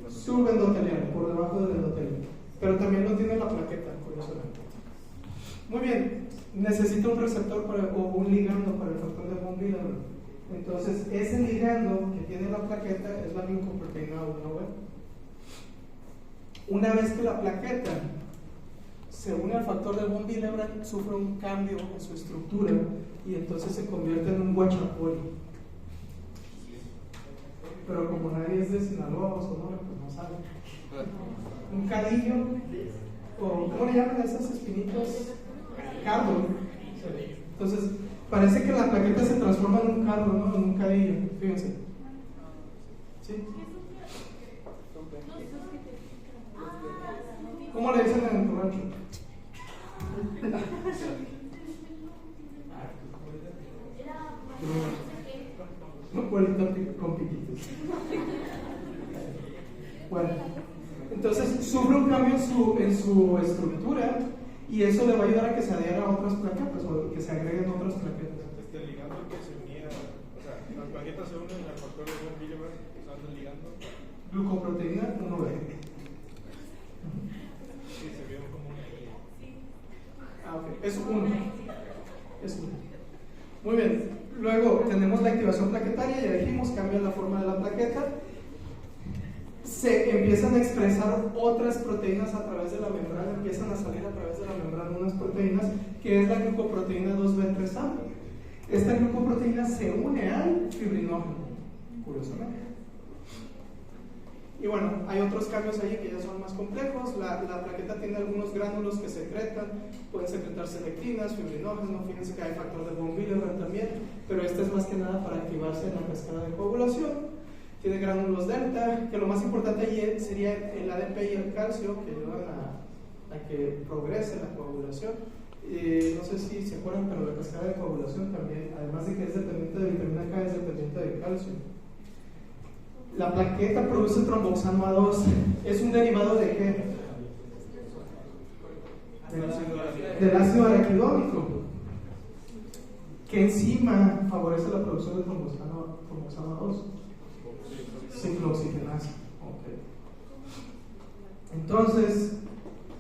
Subendotelial, por debajo del endotelio, pero también lo tiene la plaqueta, curiosamente. Muy bien, necesita un receptor o un ligando para el factor de von Willebrand. Entonces, ese ligando que tiene la plaqueta es la glucoproteína 1B. Una vez que la plaqueta se une al factor de von Willebrand, sufre un cambio en su estructura y entonces se convierte en un guachapoli. Pero como nadie es de Sinaloa o Sonora, pues no sabe. Un cadillo, o ¿cómo le llaman a esas espinitas? Cardo. Entonces, parece que la plaqueta se transforma en un cardo, ¿no? En un cadillo, fíjense. ¿Sí? ¿Cómo le dicen en tu rancho? Un pueblito con piquitos. Bueno, entonces sufre un cambio en su estructura y eso le va a ayudar a que se adhiera a otras plaquetas o que se agreguen otras plaquetas. Este ligando que se unía, o sea, las plaquetas se unen al factor de von Willebrand usando el ligando. Glucoproteína 1B. Sí, se vio como una I. Ah, ok, es uno. Es uno. Muy bien. Luego tenemos la activación plaquetaria, ya dijimos, cambia la forma de la plaqueta. Se empiezan a expresar otras proteínas a través de la membrana, empiezan a salir a través de la membrana unas proteínas, que es la glucoproteína 2B3A. Esta glucoproteína se une al fibrinógeno, curiosamente. Y bueno, hay otros cambios ahí que ya son más complejos. La plaqueta tiene algunos gránulos que secretan, pueden secretarse lectinas, fibrinógeno, fíjense que hay factor de von Willebrand también, pero este es más que nada para activarse en la cascada de coagulación. Tiene gránulos delta, que lo más importante ahí sería el ADP y el calcio, que ayudan a que progrese la coagulación. No sé si se acuerdan, pero la cascada de coagulación también, además de que es dependiente de vitamina K, es dependiente de calcio. La plaqueta produce tromboxano A2. ¿Es un derivado de qué? Del ácido araquidónico. ¿Qué enzima favorece la producción de tromboxano A2? Ciclooxigenasa. Okay. Entonces,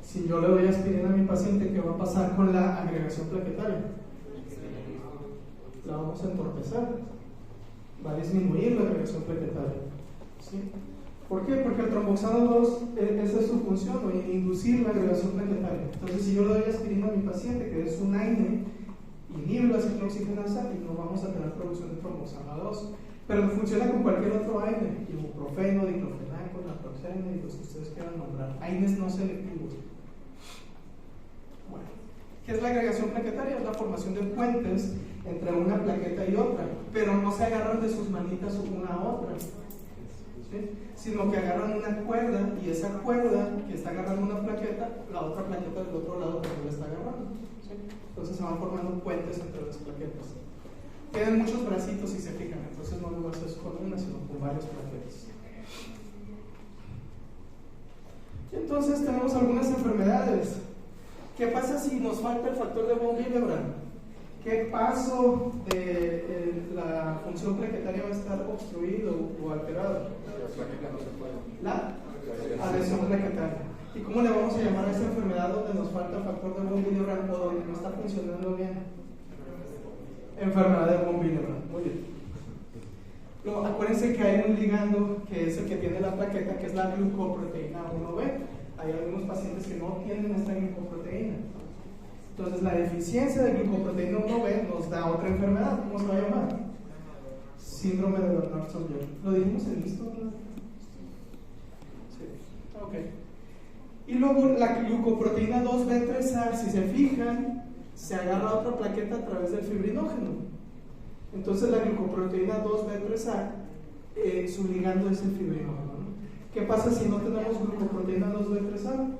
si yo le doy aspirina a mi paciente, ¿qué va a pasar con la agregación plaquetaria? La vamos a entorpecer. Va a disminuir la agregación plaquetaria. ¿Sí? ¿Por qué? Porque el tromboxano 2, esa es su función, ¿no? Inducir la agregación plaquetaria. Entonces, si yo le doy aspirina a mi paciente, que es un AINE, inhibe la ciclooxigenasa y no vamos a tener producción de tromboxano 2. Pero funciona con cualquier otro AINE, ibuprofeno, diclofenaco, naproxeno y los que ustedes quieran nombrar. AINEs no selectivos. Bueno, ¿qué es la agregación plaquetaria? Es la formación de puentes entre una plaqueta y otra, pero no se agarran de sus manitas una a otra. ¿Sí? Sino que agarran una cuerda y esa cuerda que está agarrando una plaqueta, la otra plaqueta del otro lado también la está agarrando. ¿Sí? Entonces se van formando puentes entre las plaquetas. Tienen muchos bracitos si se fijan, entonces no nomás es con una, sino con varias plaquetas. Y entonces tenemos algunas enfermedades. ¿Qué pasa si nos falta el factor de von Willebrand? ¿Qué paso de la función plaquetaria va a estar obstruido o alterado? La adhesión plaquetaria. ¿Y cómo le vamos a llamar a esa enfermedad donde nos falta el factor de von Willebrand o donde no está funcionando bien? Enfermedad de von Willebrand. Muy bien. Luego, acuérdense que hay un ligando que es el que tiene la plaqueta, que es la glucoproteína 1B. Hay algunos pacientes que no tienen esta glucoproteína. Entonces la deficiencia de glucoproteína 1B nos da otra enfermedad. ¿Cómo se va a llamar? Síndrome de Bernard-Sollier. ¿Lo dijimos en esto? Sí. Ok. Y luego la glucoproteína 2B3A, si se fijan, se agarra otra plaqueta a través del fibrinógeno. Entonces la glucoproteína 2B3A, su ligando es el fibrinógeno, ¿no? ¿Qué pasa si no tenemos glucoproteína 2B3A?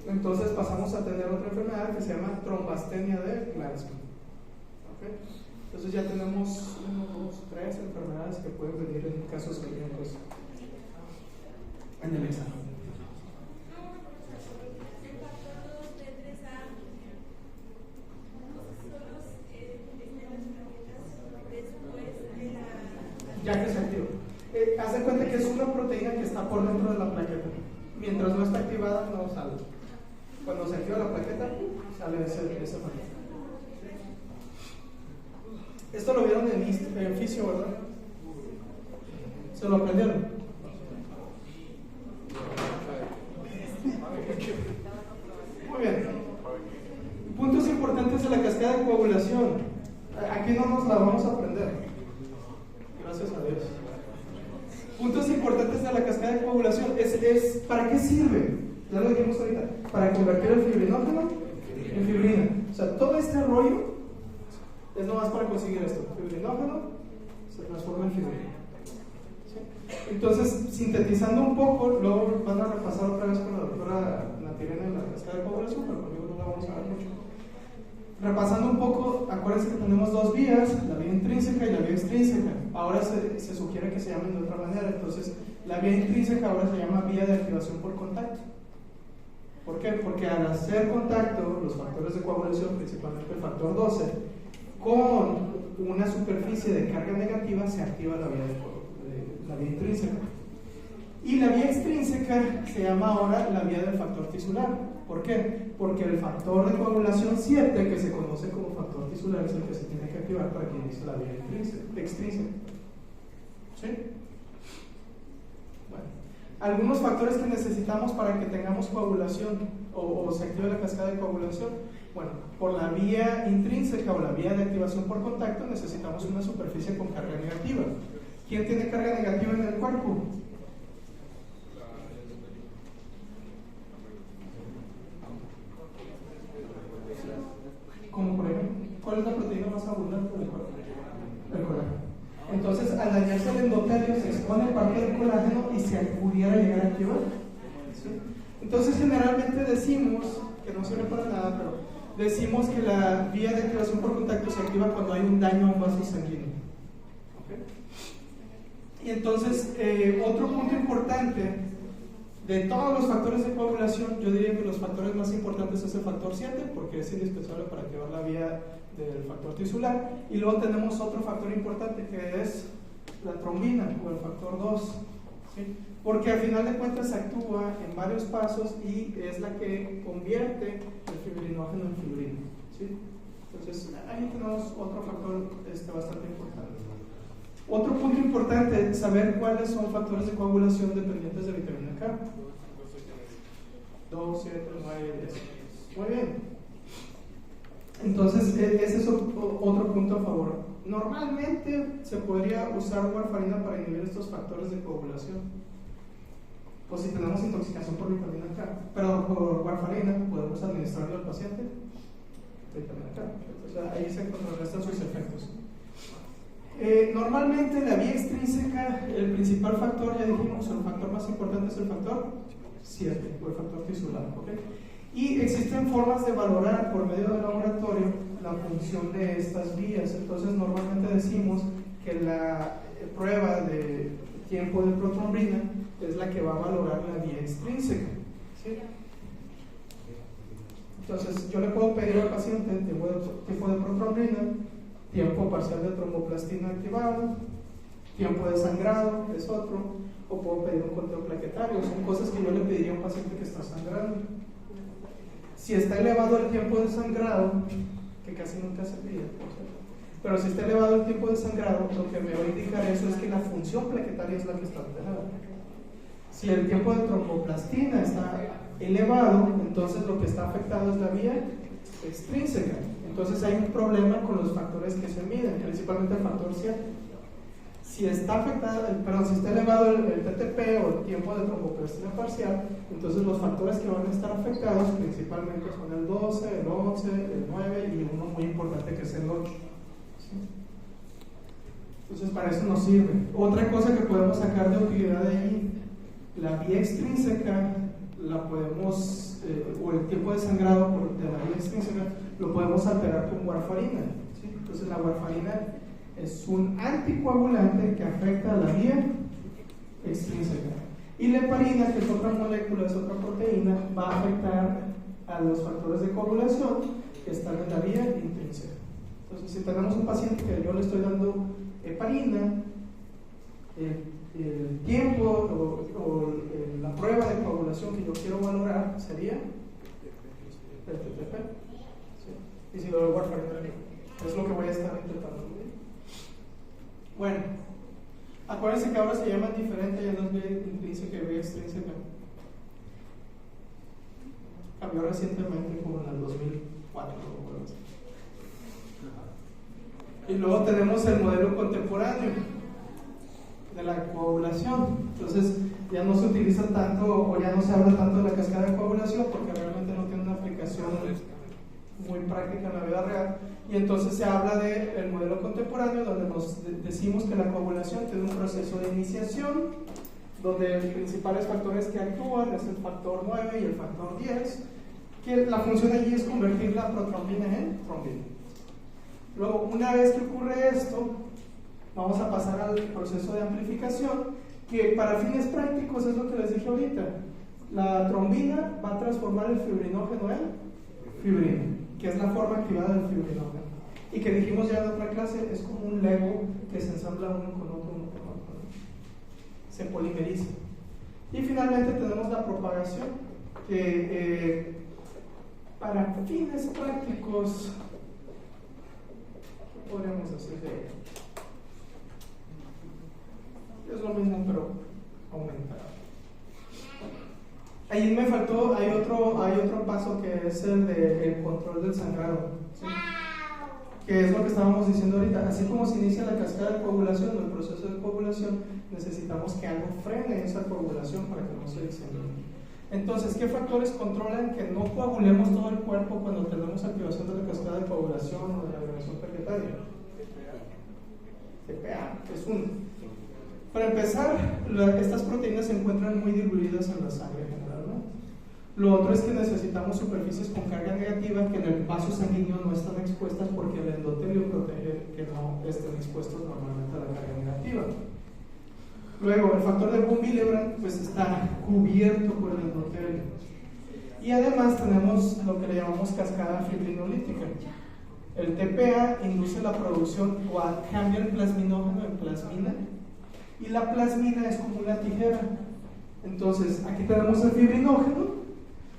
Entonces pasamos a tener otra enfermedad que se llama trombastenia de Glasgow. ¿Okay? Entonces ya tenemos 1, 2, 3 enfermedades que pueden venir en casos clínicos en el examen. Ya que se activa. Haz de cuenta que es una proteína que está por dentro de la plaqueta. Mientras no está activada, no sale. Cuando se activa la plaqueta, sale ese factor. Esto lo vieron en fisio, ¿verdad? ¿Se lo aprendieron? Muy bien. Puntos importantes de la cascada de coagulación. Aquí no nos la vamos a aprender. Gracias a Dios. Puntos importantes de la cascada de coagulación es ¿para qué sirve? Ya lo dijimos ahorita. Para convertir el fibrinógeno en fibrina. O sea, todo este rollo es nomás para conseguir esto. Fibrinógeno se transforma en fibrina. ¿Sí? Entonces, sintetizando un poco, luego van a repasar otra vez con la doctora Natirena en la cascada de coagulación, pero conmigo no la vamos a ver mucho. Repasando un poco, acuérdense que tenemos dos vías, la vía intrínseca y la vía extrínseca. Ahora se sugiere que se llamen de otra manera. Entonces, la vía intrínseca ahora se llama vía de activación por contacto. ¿Por qué? Porque al hacer contacto, los factores de coagulación, principalmente el factor 12, con una superficie de carga negativa, se activa la vía intrínseca. Y la vía extrínseca se llama ahora la vía del factor tisular. ¿Por qué? Porque el factor de coagulación 7, que se conoce como factor tisular, es el que se tiene que activar para que inicie la vía extrínseca. ¿Sí? Bueno, algunos factores que necesitamos para que tengamos coagulación o se active la cascada de coagulación. Bueno, por la vía intrínseca o la vía de activación por contacto necesitamos una superficie con carga negativa. ¿Quién tiene carga negativa en el cuerpo? Como por ejemplo, ¿cuál es la proteína más abundante del cuerpo? El colágeno. Entonces, al dañarse el endotelio, se expone parte del colágeno y se pudiera llegar a activar. ¿Sí? Entonces, generalmente decimos, que no sirve para nada, pero decimos que la vía de activación por contacto se activa cuando hay un daño a un vaso sanguíneo. ¿Okay? Y entonces, otro punto importante. De todos los factores de coagulación, yo diría que los factores más importantes es el factor 7, porque es indispensable para activar la vía del factor tisular. Y luego tenemos otro factor importante que es la trombina o el factor 2. ¿Sí? Porque al final de cuentas actúa en varios pasos y es la que convierte el fibrinógeno en fibrina. ¿Sí? Entonces, ahí tenemos otro factor bastante importante. Otro punto importante es saber cuáles son factores de coagulación dependientes de vitamina K. 2, 7, 9, 10. Muy bien. Entonces, ese es otro punto a favor. Normalmente se podría usar warfarina para inhibir estos factores de coagulación. O si tenemos intoxicación por vitamina K, pero por warfarina podemos administrarlo al paciente. Vitamina K. O sea, ahí se contrarrestan sus efectos. Normalmente la vía extrínseca, el principal factor, ya dijimos, el factor más importante es el factor 7 o el factor tisular. ¿Okay? Y existen formas de valorar por medio del laboratorio la función de estas vías. Entonces normalmente decimos que la prueba de tiempo de protrombina es la que va a valorar la vía extrínseca. ¿Sí? Entonces yo le puedo pedir al paciente tiempo de protrombina, tiempo parcial de tromboplastina activado, tiempo de sangrado, es otro, o puedo pedir un conteo plaquetario. Son cosas que yo le pediría a un paciente que está sangrando. Si está elevado el tiempo de sangrado, que casi nunca se pide, pero si está elevado el tiempo de sangrado, lo que me va a indicar eso es que la función plaquetaria es la que está alterada. Si el tiempo de tromboplastina está elevado, entonces lo que está afectado es la vía extrínseca. Entonces hay un problema con los factores que se miden, principalmente el factor 7. Si está afectado, si está elevado el TTP o el tiempo de tromboplastina parcial, entonces los factores que van a estar afectados principalmente son el 12, el 11, el 9 y uno muy importante que es el 8. ¿Sí? Entonces para eso nos sirve. Otra cosa que podemos sacar de utilidad de ahí, la vía extrínseca la podemos, o el tiempo de sangrado de la vía extrínseca lo podemos alterar con warfarina. ¿Sí? Entonces la warfarina es un anticoagulante que afecta a la vía extrínseca. Y la heparina, que es otra molécula, es otra proteína, va a afectar a los factores de coagulación que están en la vía intrínseca. Entonces, si tenemos un paciente que yo le estoy dando heparina, el tiempo o la prueba de coagulación que yo quiero valorar sería el TTP. ¿Sí? Y si lo doy warfarina, es lo que voy a estar intentando. Bueno, acuérdense que ahora se llaman diferente, ya no es vía intrínseca y vía extrínseca. Cambió recientemente, como en el 2004 o algo así. Y luego tenemos el modelo contemporáneo de la coagulación. Entonces ya no se utiliza tanto o ya no se habla tanto de la cascada de coagulación porque realmente no tiene una aplicación muy práctica en la vida real, y entonces se habla del modelo contemporáneo donde nos decimos que la coagulación tiene un proceso de iniciación donde los principales factores que actúan es el factor 9 y el factor 10, que la función allí es convertir la protrombina en trombina. Luego, una vez que ocurre esto, vamos a pasar al proceso de amplificación, que para fines prácticos es lo que les dije ahorita. La trombina va a transformar el fibrinógeno en fibrina, que es la forma activada del fibrinógeno, y que dijimos ya en otra clase, es como un Lego que se ensambla uno con otro, se polimeriza. Y finalmente tenemos la propagación, que para fines prácticos, ¿qué podríamos decir de ella? Es lo mismo, pero aumentado. Ahí me faltó, hay otro paso que es el del control del sangrado, ¿sí? Que es lo que estábamos diciendo ahorita. Así como se inicia la cascada de coagulación o el proceso de coagulación, necesitamos que algo frene esa coagulación para que no se disemine. Entonces, ¿qué factores controlan que no coagulemos todo el cuerpo cuando tenemos activación de la cascada de coagulación o de la agregación plaquetaria? TPA es uno. Para empezar, estas proteínas se encuentran muy diluidas en la sangre general, ¿no? Lo otro es que necesitamos superficies con carga negativa que en el vaso sanguíneo no están expuestas porque el endotelio protege que no estén expuestos normalmente a la carga negativa. Luego, el factor de von Willebrand pues está cubierto por el endotelio. Y además tenemos lo que le llamamos cascada fibrinolítica. El TPA induce la producción o cambia el plasminógeno en plasmina, y la plasmina es como una tijera. Entonces, aquí tenemos el fibrinógeno,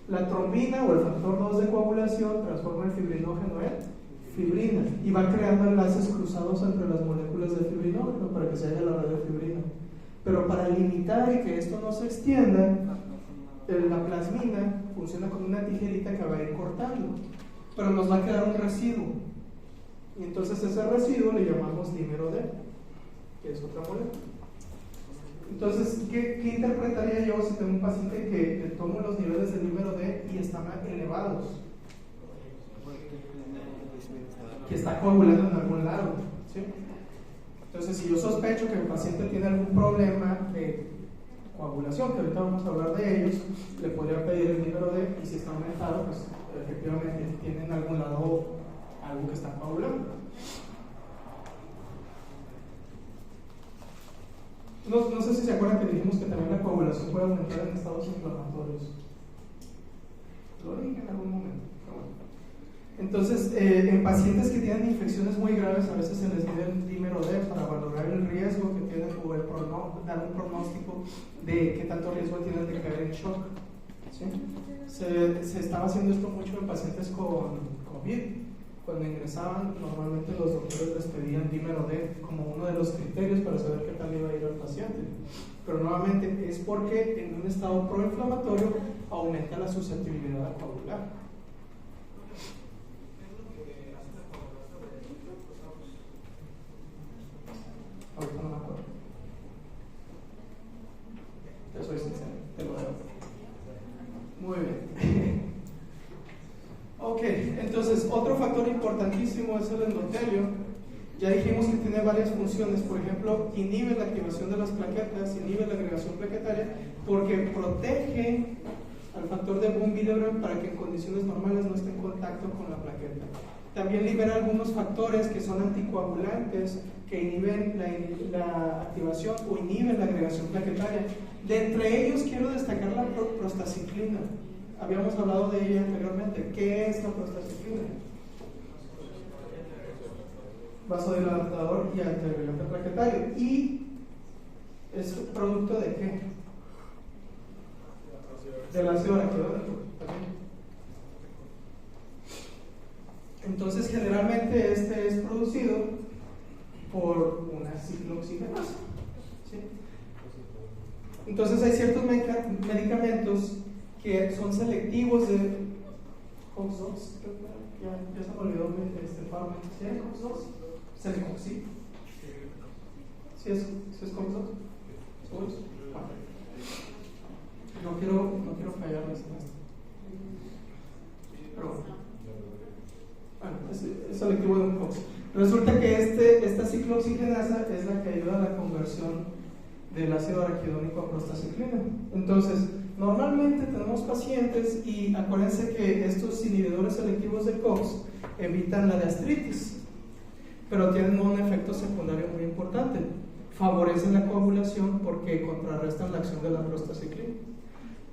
la trombina o el factor 2 de coagulación transforma el fibrinógeno en fibrina y va creando enlaces cruzados entre las moléculas de fibrinógeno para que se haga la red de fibrina. Pero para limitar y que esto no se extienda, la plasmina funciona como una tijerita que va a ir cortando, pero nos va a quedar un residuo. Y entonces ese residuo le llamamos dímero D, que es otra molécula. Entonces, ¿qué interpretaría yo si tengo un paciente que tomo los niveles del dímero D y están elevados? Que está coagulando en algún lado, ¿sí? Entonces, si yo sospecho que el paciente tiene algún problema de coagulación, que ahorita vamos a hablar de ellos, le podría pedir el dímero D, y si está aumentado, pues efectivamente tiene en algún lado algo que está coagulando. No sé si se acuerdan que dijimos que también la coagulación puede aumentar en estados inflamatorios. Lo dije en algún momento. Entonces, en pacientes que tienen infecciones muy graves, a veces se les mide el dímero D para valorar el riesgo que tienen o dar un pronóstico de qué tanto riesgo tienen de caer en shock. ¿Sí? Se estaba haciendo esto mucho en pacientes con COVID. Cuando ingresaban, normalmente los doctores les pedían dímero D como uno de los criterios para saber qué tal iba a ir al paciente. Pero nuevamente es porque en un estado proinflamatorio aumenta la susceptibilidad a coagular. Ahorita no me acuerdo. Te soy sincero, te lo debo. Muy bien. Ok, entonces otro factor importantísimo es el endotelio. Ya dijimos que tiene varias funciones. Por ejemplo, inhibe la activación de las plaquetas, inhibe la agregación plaquetaria porque protege al factor de von Willebrand para que en condiciones normales no esté en contacto con la plaqueta. También libera algunos factores que son anticoagulantes que inhiben la activación o inhiben la agregación plaquetaria. De entre ellos quiero destacar la prostaciclina. Habíamos hablado de ella anteriormente. ¿Qué es la prostaciclina? Vasodilatador y antiagregante plaquetario. ¿Y es producto de qué? Del ácido araquidónico también. Entonces, generalmente este es producido por una ciclooxigenasa. ¿Sí? Entonces, hay ciertos medicamentos que son selectivos de COX-2. Ya se me olvidó este fármaco. ¿Sí es COX-2? ¿Celecoxib? ¿Sí es COX-2? No quiero fallarles en esto. Pero bueno, es selectivo de un COX. Resulta que esta ciclooxigenasa es la que ayuda a la conversión del ácido araquidónico a prostaciclina. Entonces, normalmente tenemos pacientes y acuérdense que estos inhibidores selectivos de COX evitan la gastritis, pero tienen un efecto secundario muy importante. Favorecen la coagulación porque contrarrestan la acción de la prostaciclina.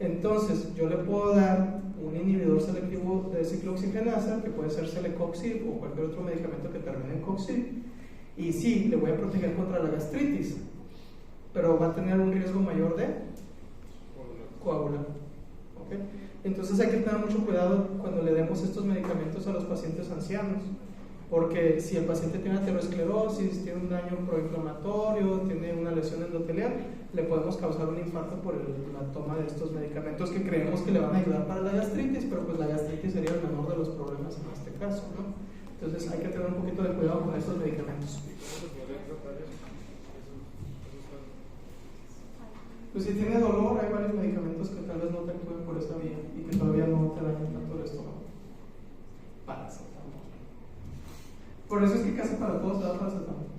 Entonces, yo le puedo dar un inhibidor selectivo de ciclooxigenasa, que puede ser Celecoxib o cualquier otro medicamento que termine en coxib, y sí, le voy a proteger contra la gastritis, pero va a tener un riesgo mayor de coagular. ¿Okay? Entonces hay que tener mucho cuidado cuando le demos estos medicamentos a los pacientes ancianos, porque si el paciente tiene aterosclerosis, tiene un daño proinflamatorio, tiene una lesión endotelial, le podemos causar un infarto por la toma de estos medicamentos que creemos que le van a ayudar para la gastritis, pero pues la gastritis sería el menor de los problemas en este caso, ¿no? Entonces hay que tener un poquito de cuidado con estos medicamentos. Pues si tiene dolor, hay varios medicamentos que tal vez no te actúen por esa vía y que todavía no te dañan tanto el estómago. Paracetamol. Por eso es que casi para todos se da paracetamol.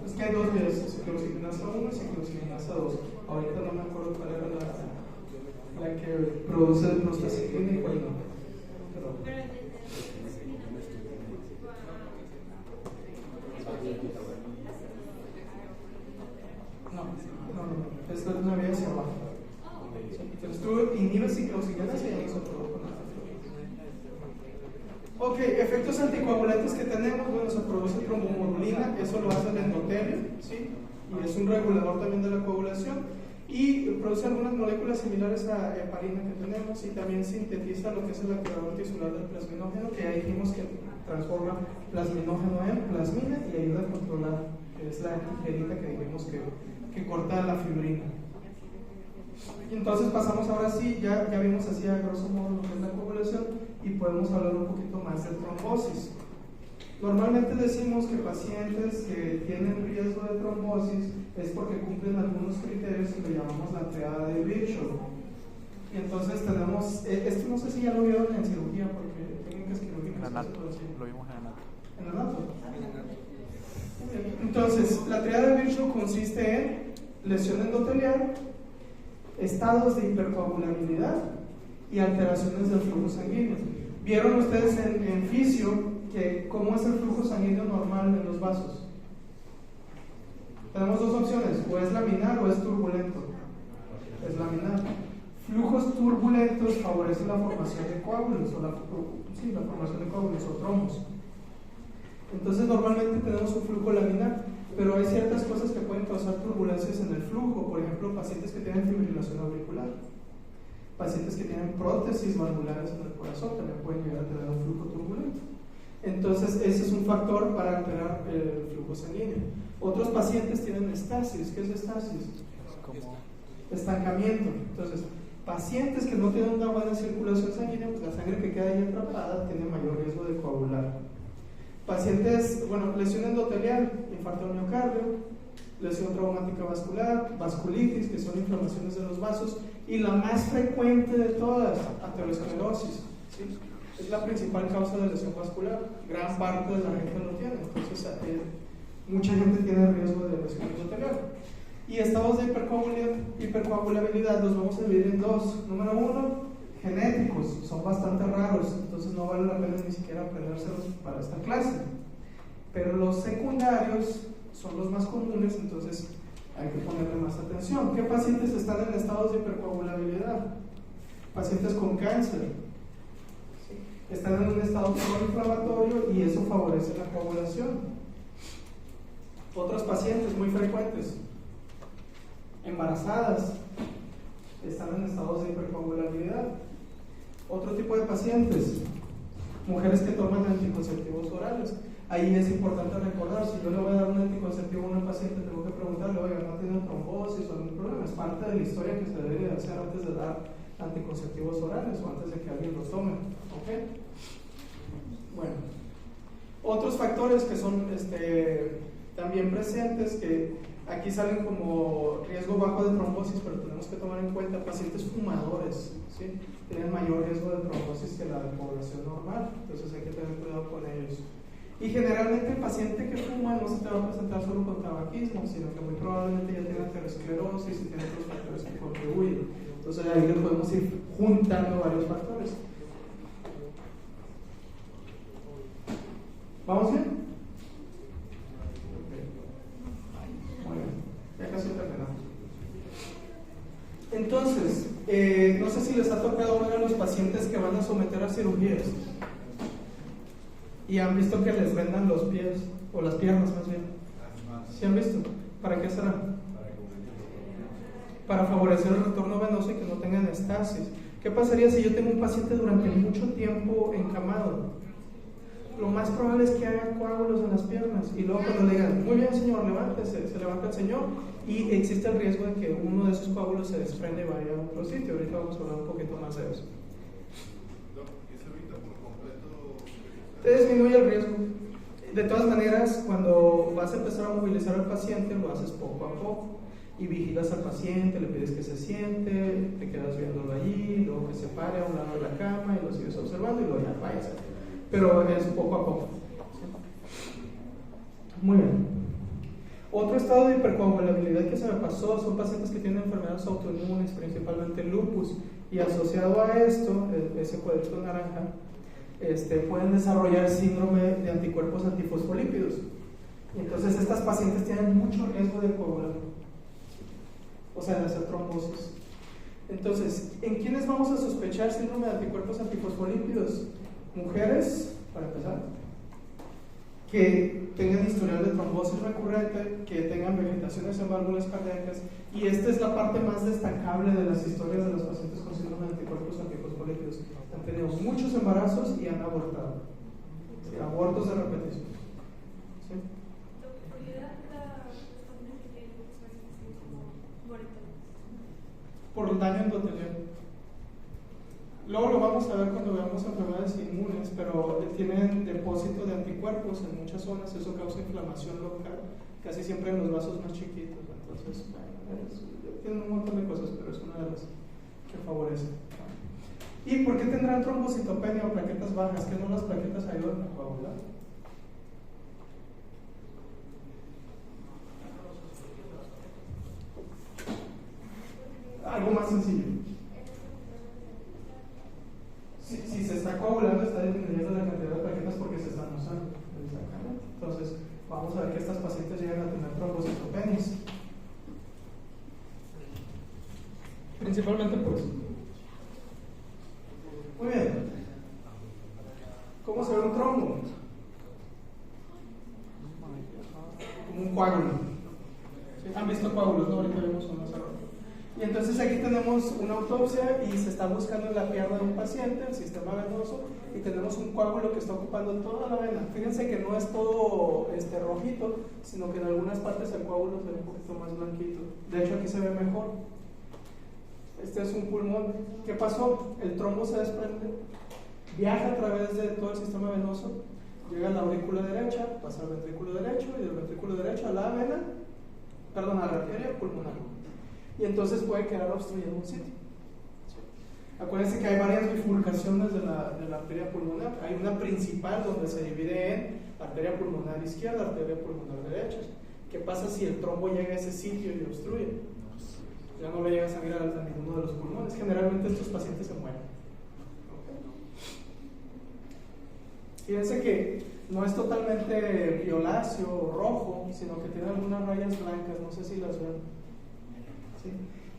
Es que hay dos vías, ciclooxigenasa 1 y ciclooxigenasa 2. Ahorita no me acuerdo cuál era la que produce prostaciclina y cuál no. No, esta es una vía hacia abajo. Entonces tú inhibes ciclooxigenasa y ya no se produce nada. Ok, efectos anticoagulantes que tenemos, bueno, se produce trombomodulina, eso lo hace el endotelio, ¿sí? Y es un regulador también de la coagulación, y produce algunas moléculas similares a heparina que tenemos, y también sintetiza lo que es el activador tisular del plasminógeno, que ya dijimos que transforma plasminógeno en plasmina y ayuda a controlar, que es la antigerina que dijimos que corta la fibrina. Y entonces pasamos ahora sí, ya vimos así a grosso modo lo que es la coagulación, y podemos hablar un poquito más de trombosis. Normalmente decimos que pacientes que tienen riesgo de trombosis es porque cumplen algunos criterios que le llamamos la triada de Virchow. Y entonces tenemos, esto no sé si ya lo vieron en cirugía, porque técnicas quirúrgicas. Lo vimos en anato. ¿En anato? Entonces, la triada de Virchow consiste en lesión endotelial, estados de hipercoagulabilidad y alteraciones del flujo sanguíneo. ¿Vieron ustedes en fisio que cómo es el flujo sanguíneo normal en los vasos? Tenemos dos opciones, o es laminar o es turbulento. Es laminar. Flujos turbulentos favorecen la formación de coágulos, o la sí, la formación de coágulos o trombos. Entonces normalmente tenemos un flujo laminar, pero hay ciertas cosas que pueden causar turbulencias en el flujo. Por ejemplo, pacientes que tienen fibrilación auricular, pacientes que tienen prótesis valvulares en el corazón también pueden llegar a tener un flujo turbulento. Entonces ese es un factor para alterar el flujo sanguíneo. Otros pacientes tienen estasis. ¿Qué es estasis? Como Estancamiento. Entonces, pacientes que no tienen una buena circulación sanguínea, pues la sangre que queda ahí atrapada tiene mayor riesgo de coagular. Pacientes, lesión endotelial, infarto al miocardio, lesión traumática vascular, vasculitis, que son inflamaciones de los vasos, y la más frecuente de todas, aterosclerosis, ¿sí? Es la principal causa de lesión vascular. Gran parte de la gente lo tiene, entonces mucha gente tiene riesgo de lesión endotelial. Y estados de hipercoagulabilidad los vamos a dividir en dos. Número uno, genéticos, son bastante raros, entonces no vale la pena ni siquiera aprendérselos para esta clase. Pero los secundarios son los más comunes, entonces hay que ponerle más atención. ¿Qué pacientes están en estados de hipercoagulabilidad? Pacientes con cáncer, ¿sí? Están en un estado inflamatorio y eso favorece la coagulación. Otros pacientes muy frecuentes, embarazadas, están en estados de hipercoagulabilidad. Otro tipo de pacientes, mujeres que toman anticonceptivos orales. Ahí es importante recordar, si yo le voy a dar un anticonceptivo a una paciente, tengo que preguntarle, oiga, ¿no tiene trombosis o algún problema? Es parte de la historia que se debería hacer antes de dar anticonceptivos orales o antes de que alguien los tome. ¿Ok? Bueno, otros factores que son también presentes, que aquí salen como riesgo bajo de trombosis, pero tenemos que tomar en cuenta pacientes fumadores, ¿sí? Tienen mayor riesgo de trombosis que la población normal, entonces hay que tener cuidado con ellos. Y generalmente el paciente que fuma no se te va a presentar solo con tabaquismo, sino que muy probablemente ya tiene aterosclerosis y tiene otros factores que contribuyen. Entonces ahí le podemos ir juntando varios factores. ¿Vamos bien? Muy bien, ya casi terminamos. Entonces, no sé si les ha tocado ver a los pacientes que van a someter a cirugías y han visto que les vendan los pies, o las piernas más bien. ¿Sí han visto? ¿Para qué será? Para favorecer el retorno venoso y que no tengan estasis. ¿Qué pasaría si yo tengo un paciente durante mucho tiempo encamado? Lo más probable es que haga coágulos en las piernas y luego cuando le digan, muy bien señor, levántese, se levanta el señor y existe el riesgo de que uno de esos coágulos se desprende y vaya a otro sitio. Ahorita vamos a hablar un poquito más de eso. Te disminuye el riesgo. De todas maneras, cuando vas a empezar a movilizar al paciente, lo haces poco a poco y vigilas al paciente, le pides que se siente, te quedas viéndolo allí, luego que se pare a un lado de la cama y lo sigues observando y luego ya vayas. Pero es poco a poco. Muy bien. Otro estado de hipercoagulabilidad que se me pasó son pacientes que tienen enfermedades autoinmunes, principalmente lupus, y asociado a esto, ese cuadrito naranja, pueden desarrollar síndrome de anticuerpos antifosfolípidos. Y entonces estas pacientes tienen mucho riesgo de coagular, o sea, de hacer trombosis. Entonces, ¿en quiénes vamos a sospechar síndrome de anticuerpos antifosfolípidos? Mujeres, para empezar, que tengan historial de trombosis recurrente, que tengan vegetaciones en válvulas cardíacas, y esta es la parte más destacable de las historias de los pacientes con síndrome de anticuerpos antifosfolípidos. Han tenido muchos embarazos y han abortado. Sí, abortos de repetición. ¿Sí? Por el daño endotelial. Luego lo vamos a ver cuando veamos enfermedades inmunes, pero tienen depósito de anticuerpos en muchas zonas, eso causa inflamación local, casi siempre en los vasos más chiquitos. Entonces, tienen un montón de cosas, pero es una de las que favorece. ¿Y por qué tendrán trombocitopenia o plaquetas bajas? ¿Qué no las plaquetas ayudan a coagular? Algo más sencillo. Si se está coagulando, está disminuyendo la cantidad de plaquetas porque se están usando. Entonces, vamos a ver que estas pacientes llegan a tener trombocitopenias. Principalmente por eso. Muy bien. ¿Cómo se ve un trombo? Como un coágulo. ¿Sí? ¿Han visto coágulos? No, ahorita vemos uno solo. Y entonces aquí tenemos una autopsia y se está buscando en la pierna de un paciente, el sistema venoso, y tenemos un coágulo que está ocupando toda la vena. Fíjense que no es todo rojito, sino que en algunas partes el coágulo se ve un poquito más blanquito. De hecho aquí se ve mejor. Este es un pulmón. ¿Qué pasó? El trombo se desprende, viaja a través de todo el sistema venoso, llega a la aurícula derecha, pasa al ventrículo derecho y del ventrículo derecho a la vena, perdón, a la arteria pulmonar. Y entonces puede quedar obstruyendo un sitio. Acuérdense que hay varias bifurcaciones de la arteria pulmonar. Hay una principal donde se divide en arteria pulmonar izquierda, arteria pulmonar derecha. ¿Qué pasa si el trombo llega a ese sitio y obstruye? Ya no le llega sangre a ninguno de los pulmones. Generalmente estos pacientes se mueren. Fíjense que no es totalmente violáceo o rojo, sino que tiene algunas rayas blancas. No sé si las ven. ¿Sí?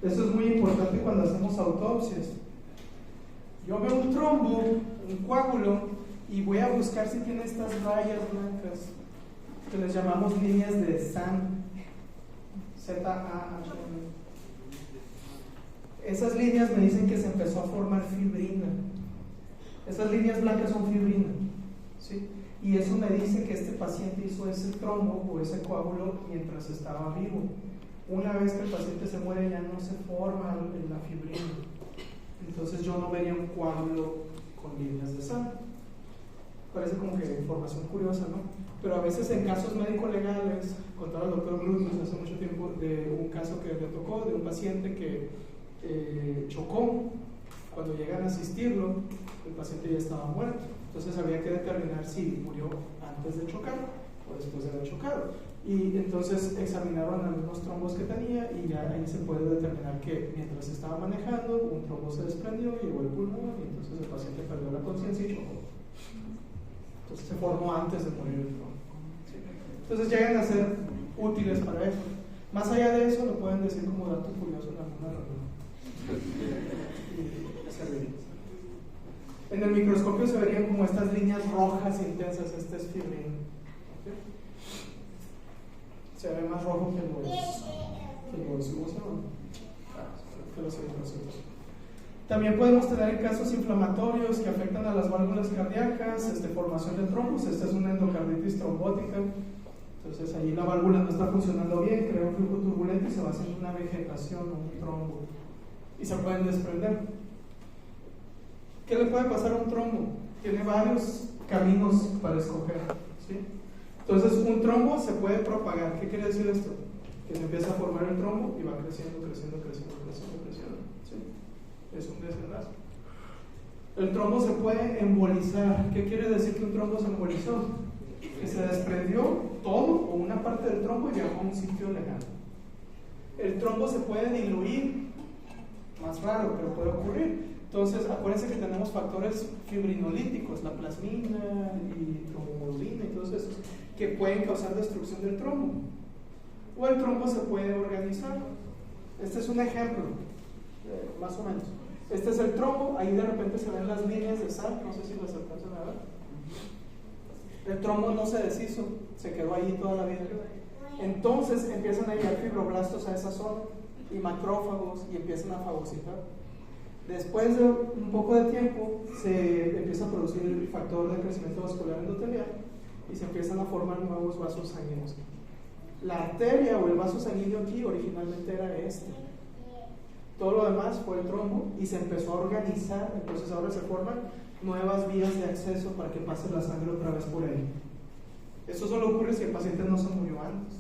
Eso es muy importante cuando hacemos autopsias. Yo veo un trombo, un coágulo, y voy a buscar si tiene estas rayas blancas que les llamamos líneas de SAM, Z-A-H-M. Esas líneas me dicen que se empezó a formar fibrina. Esas líneas blancas son fibrina, ¿sí? Y eso me dice que este paciente hizo ese trombo o ese coágulo mientras estaba vivo. Una vez que el paciente se muere ya no se forma la fibrina. Entonces yo no vería un coágulo con líneas de sangre. Parece como que información curiosa, ¿no? Pero a veces en casos médico-legales, contaba el doctor Brutus hace mucho tiempo de un caso que le tocó de un paciente que chocó. Cuando llegan a asistirlo, el paciente ya estaba muerto. Entonces había que determinar si murió antes de chocar o después de haber chocado. Y entonces examinaron algunos trombos que tenía y ya ahí se puede determinar que mientras estaba manejando, un trombo se desprendió, llegó al pulmón y entonces el paciente perdió la conciencia y chocó. Entonces se formó antes de morir el trombo. ¿Sí? Entonces llegan a ser útiles para eso. Más allá de eso, lo pueden decir como dato curioso en alguna reunión. En el microscopio se verían como estas líneas rojas intensas. Este es fibrina. Se ve más rojo que los eritrocitos. También podemos tener casos inflamatorios que afectan a las válvulas cardíacas, formación de trombos. Esta es una endocarditis trombótica. Entonces ahí la válvula no está funcionando bien, crea un flujo turbulento y se va haciendo una vegetación o un trombo. Y se pueden desprender. ¿Qué le puede pasar a un trombo? Tiene varios caminos para escoger, ¿sí? Entonces un trombo se puede propagar. ¿Qué quiere decir esto? Que se empieza a formar el trombo y va creciendo, creciendo, creciendo, creciendo, creciendo, ¿sí? Es un desenlace. El trombo se puede embolizar. ¿Qué quiere decir que un trombo se embolizó? Que se desprendió todo o una parte del trombo y llegó a un sitio lejano. El trombo se puede diluir, más raro, pero puede ocurrir. Entonces, acuérdense que tenemos factores fibrinolíticos, la plasmina y trombodina y todos esos, que pueden causar destrucción del trombo. O el trombo se puede organizar. Este es un ejemplo, más o menos. Este es el trombo, ahí de repente se ven las líneas de sal, no sé si las alcanzan a ver. El trombo no se deshizo, se quedó ahí toda la vida. Entonces empiezan a llegar fibroblastos a esa zona y macrófagos y empiezan a fagocitar. Después de un poco de tiempo se empieza a producir el factor de crecimiento vascular endotelial y se empiezan a formar nuevos vasos sanguíneos. La arteria o el vaso sanguíneo aquí originalmente era este. Todo lo demás fue el trombo y se empezó a organizar, entonces ahora se forman nuevas vías de acceso para que pase la sangre otra vez por ahí. Eso solo ocurre si el paciente no se murió antes.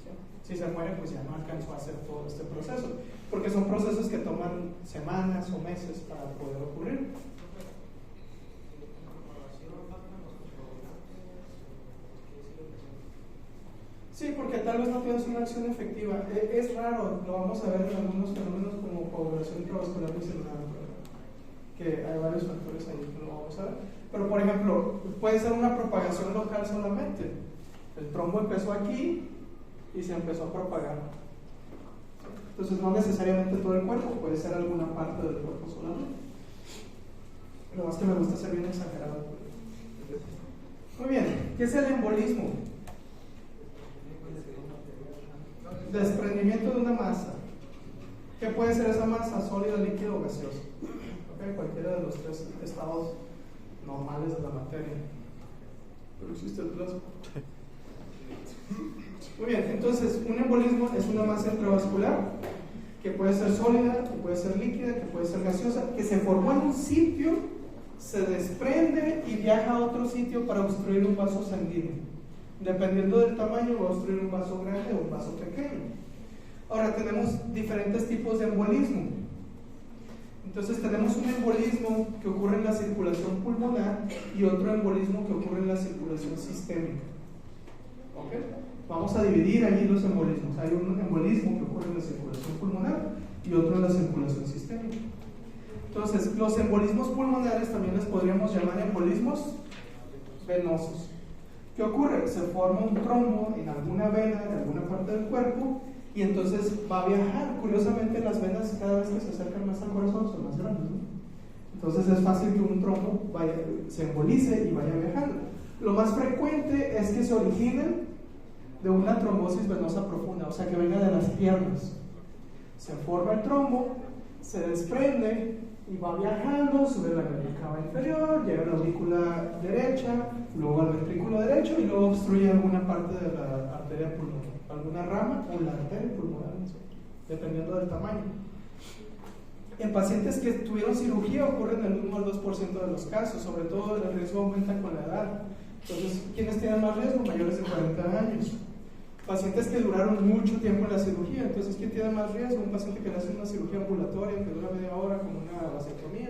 ¿Sí? Si se muere, pues ya no alcanzó a hacer todo este proceso, porque son procesos que toman semanas o meses para poder ocurrir. Sí, porque tal vez no tienes una acción efectiva. Es raro, lo vamos a ver en algunos fenómenos como coagulación intravascular bicelular, que hay varios factores ahí que lo vamos a ver. Pero por ejemplo, puede ser una propagación local solamente. El trombo empezó aquí y se empezó a propagar. Entonces no necesariamente todo el cuerpo, puede ser alguna parte del cuerpo solamente. Lo más que me gusta ser bien exagerado. Muy bien, ¿qué es el embolismo? Desprendimiento de una masa. ¿Qué puede ser esa masa? Sólida, líquida o gaseosa. ¿Okay? Cualquiera de los tres estados normales de la materia. Pero existe el plasma. Muy bien, entonces un embolismo es una masa intravascular que puede ser sólida, que puede ser líquida, que puede ser gaseosa, que se formó en un sitio, se desprende y viaja a otro sitio para obstruir un vaso sanguíneo. Dependiendo del tamaño, va a obstruir un vaso grande o un vaso pequeño. Ahora tenemos diferentes tipos de embolismo. Entonces tenemos un embolismo que ocurre en la circulación pulmonar y otro embolismo que ocurre en la circulación sistémica. ¿Ok? Vamos a dividir allí los embolismos. Hay un embolismo que ocurre en la circulación pulmonar y otro en la circulación sistémica. Entonces, los embolismos pulmonares también les podríamos llamar embolismos venosos. ¿Qué ocurre? Se forma un trombo en alguna vena de alguna parte del cuerpo y entonces va a viajar. Curiosamente, las venas cada vez que se acercan más al corazón son más grandes, ¿no? Entonces es fácil que un trombo se embolice y vaya viajando. Lo más frecuente es que se originen de una trombosis venosa profunda, o sea que venga de las piernas. Se forma el trombo, se desprende y va viajando, sube la vena cava inferior, llega a la aurícula derecha, luego al ventrículo derecho y luego obstruye alguna parte de la arteria pulmonar, alguna rama o la arteria pulmonar, dependiendo del tamaño. En pacientes que tuvieron cirugía ocurre en el 1 al 2% de los casos, sobre todo el riesgo aumenta con la edad. Entonces, ¿quiénes tienen más riesgo? Mayores de 40 años. Pacientes que duraron mucho tiempo en la cirugía. Entonces, ¿quién tiene más riesgo? Un paciente que le hace una cirugía ambulatoria que dura media hora como una vasectomía,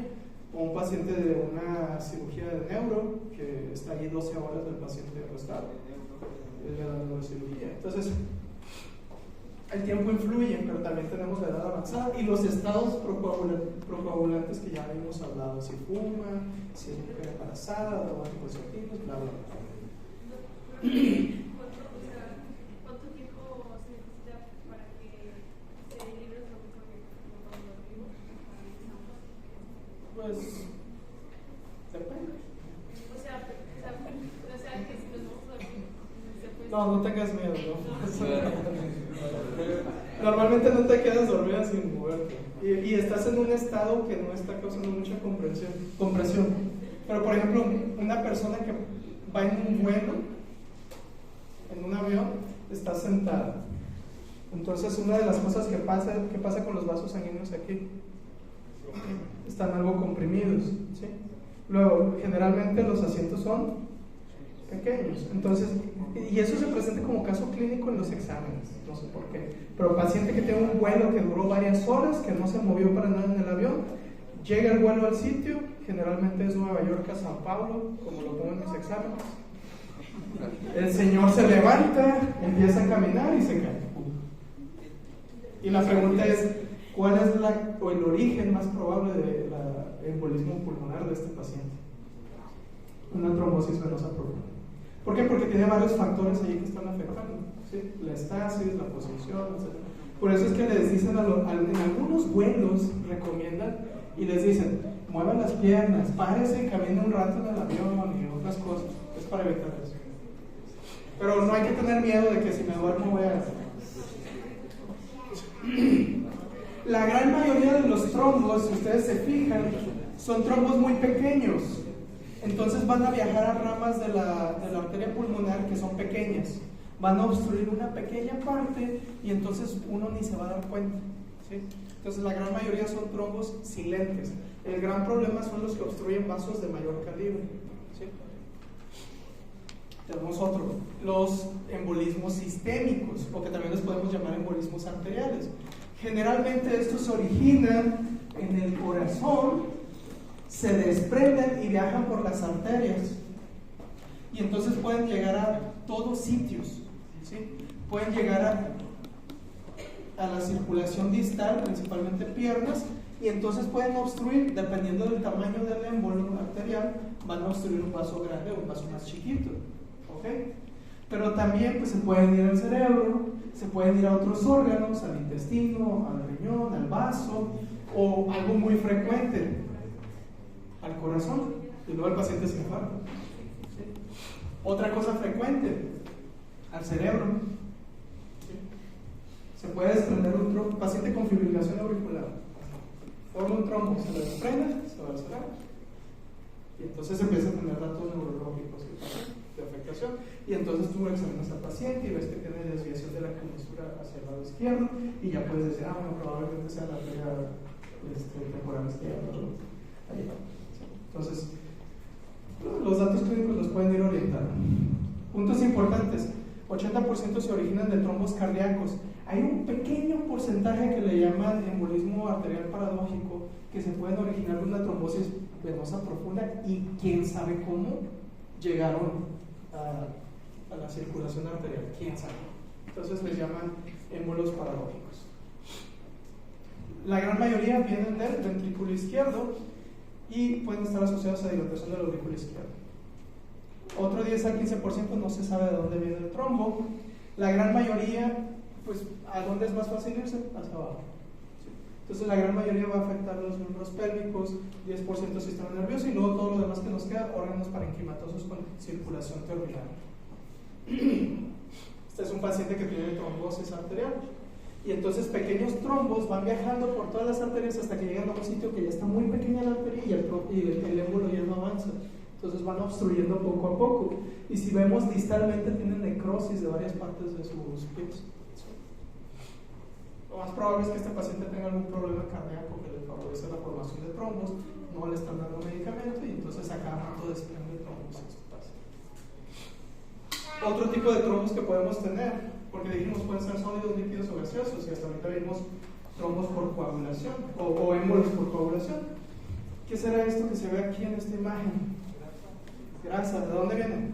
o un paciente de una cirugía de neuro que está allí 12 horas del paciente arrestado, la neurocirugía. Entonces, el tiempo influye, pero también tenemos la edad avanzada y los estados procoagulantes que ya habíamos hablado, si fuma, si es mujer embarazada, o anticonceptivos, bla, bla, bla. ¿Cuánto tiempo se necesita para que se libre lo que vivo? Pues, depende. O sea, que si nos vamos a dormir, se puede... No tengas miedo, ¿no? Normalmente no te quedas dormida sin moverte y estás en un estado que no está causando mucha compresión. Pero por ejemplo, una persona que va en un vuelo, en un avión, está sentada. Entonces una de las cosas que pasa con los vasos sanguíneos aquí, están algo comprimidos, ¿sí? Luego, generalmente los asientos son pequeños. Entonces, y eso se presenta como caso clínico en los exámenes, no sé por qué, pero paciente que tiene un vuelo que duró varias horas, que no se movió para nada en el avión, llega el vuelo al sitio, generalmente es Nueva York a San Pablo, como lo pongo en mis exámenes. El señor se levanta, empieza a caminar y se cae. Y la pregunta es, ¿cuál es el origen más probable del embolismo pulmonar de este paciente? Una trombosis venosa profunda. ¿Por qué? Porque tiene varios factores ahí que están afectando, ¿sí? La estasis, la posición, etc. Por eso es que les dicen, en algunos vuelos recomiendan y les dicen, muevan las piernas, párese y camine un rato en el avión y otras cosas. Es para evitar eso. Pero no hay que tener miedo de que si me duermo voy a... La gran mayoría de los trombos, si ustedes se fijan, son trombos muy pequeños. Entonces van a viajar a ramas de la arteria pulmonar que son pequeñas. Van a obstruir una pequeña parte y entonces uno ni se va a dar cuenta, ¿sí? Entonces la gran mayoría son trombos silentes. El gran problema son los que obstruyen vasos de mayor calibre, ¿sí? Tenemos otro, los embolismos sistémicos, o que también les podemos llamar embolismos arteriales. Generalmente estos se originan en el corazón, se desprenden y viajan por las arterias y entonces pueden llegar a todos sitios, ¿sí? Pueden llegar a la circulación distal, principalmente piernas, y entonces pueden obstruir, dependiendo del tamaño del émbolo arterial, van a obstruir un vaso grande o un vaso más chiquito, ¿ok? Pero también pues, se pueden ir al cerebro, se pueden ir a otros órganos, al intestino, al riñón, al vaso, o algo muy frecuente, al corazón, y luego el paciente se infarta, ¿sí? Otra cosa frecuente, al cerebro. Se puede desprender un trombo, paciente con fibrilación auricular. Forma un trombo, se le desprende, se va al cerebro. Y entonces empieza a tener datos neurológicos de afectación. Y entonces tú examinas al paciente y ves que tiene desviación de la comisura hacia el lado izquierdo. Y ya puedes decir, bueno, probablemente sea la arteria temporal izquierda. Ahí va. Entonces, los datos clínicos los pueden ir orientando. Puntos importantes: 80% se originan de trombos cardíacos. Hay un pequeño porcentaje que le llaman embolismo arterial paradójico, que se pueden originar de una trombosis venosa profunda y quién sabe cómo llegaron a la circulación arterial, quién sabe. Entonces les llaman émbolos paradójicos. La gran mayoría vienen del ventrículo izquierdo y pueden estar asociados a dilatación del aurículo izquierdo. Otro 10 al 15% no se sabe de dónde viene el trombo. La gran mayoría, pues, ¿a dónde es más fácil irse? Hacia abajo. Entonces la gran mayoría va a afectar los miembros pélvicos, 10% sistema nervioso y luego todo lo demás que nos queda, órganos parenquimatosos con circulación terminal. Este es un paciente que tiene trombosis arterial. Y entonces pequeños trombos van viajando por todas las arterias hasta que llegan a un sitio que ya está muy pequeña la arteria y el émbolo ya no avanza. Entonces van obstruyendo poco a poco. Y si vemos distalmente tienen necrosis de varias partes de sus pies. Lo más probable es que este paciente tenga algún problema cardíaco que le favorece la formación de trombos, no le están dando medicamento y entonces a cada rato desprende trombos en su paciente. Otro tipo de trombos que podemos tener, porque dijimos pueden ser sólidos, líquidos o gaseosos, y hasta ahorita vimos trombos por coagulación o émbolos por coagulación. ¿Qué será esto que se ve aquí en esta imagen? Grasa, ¿de dónde viene?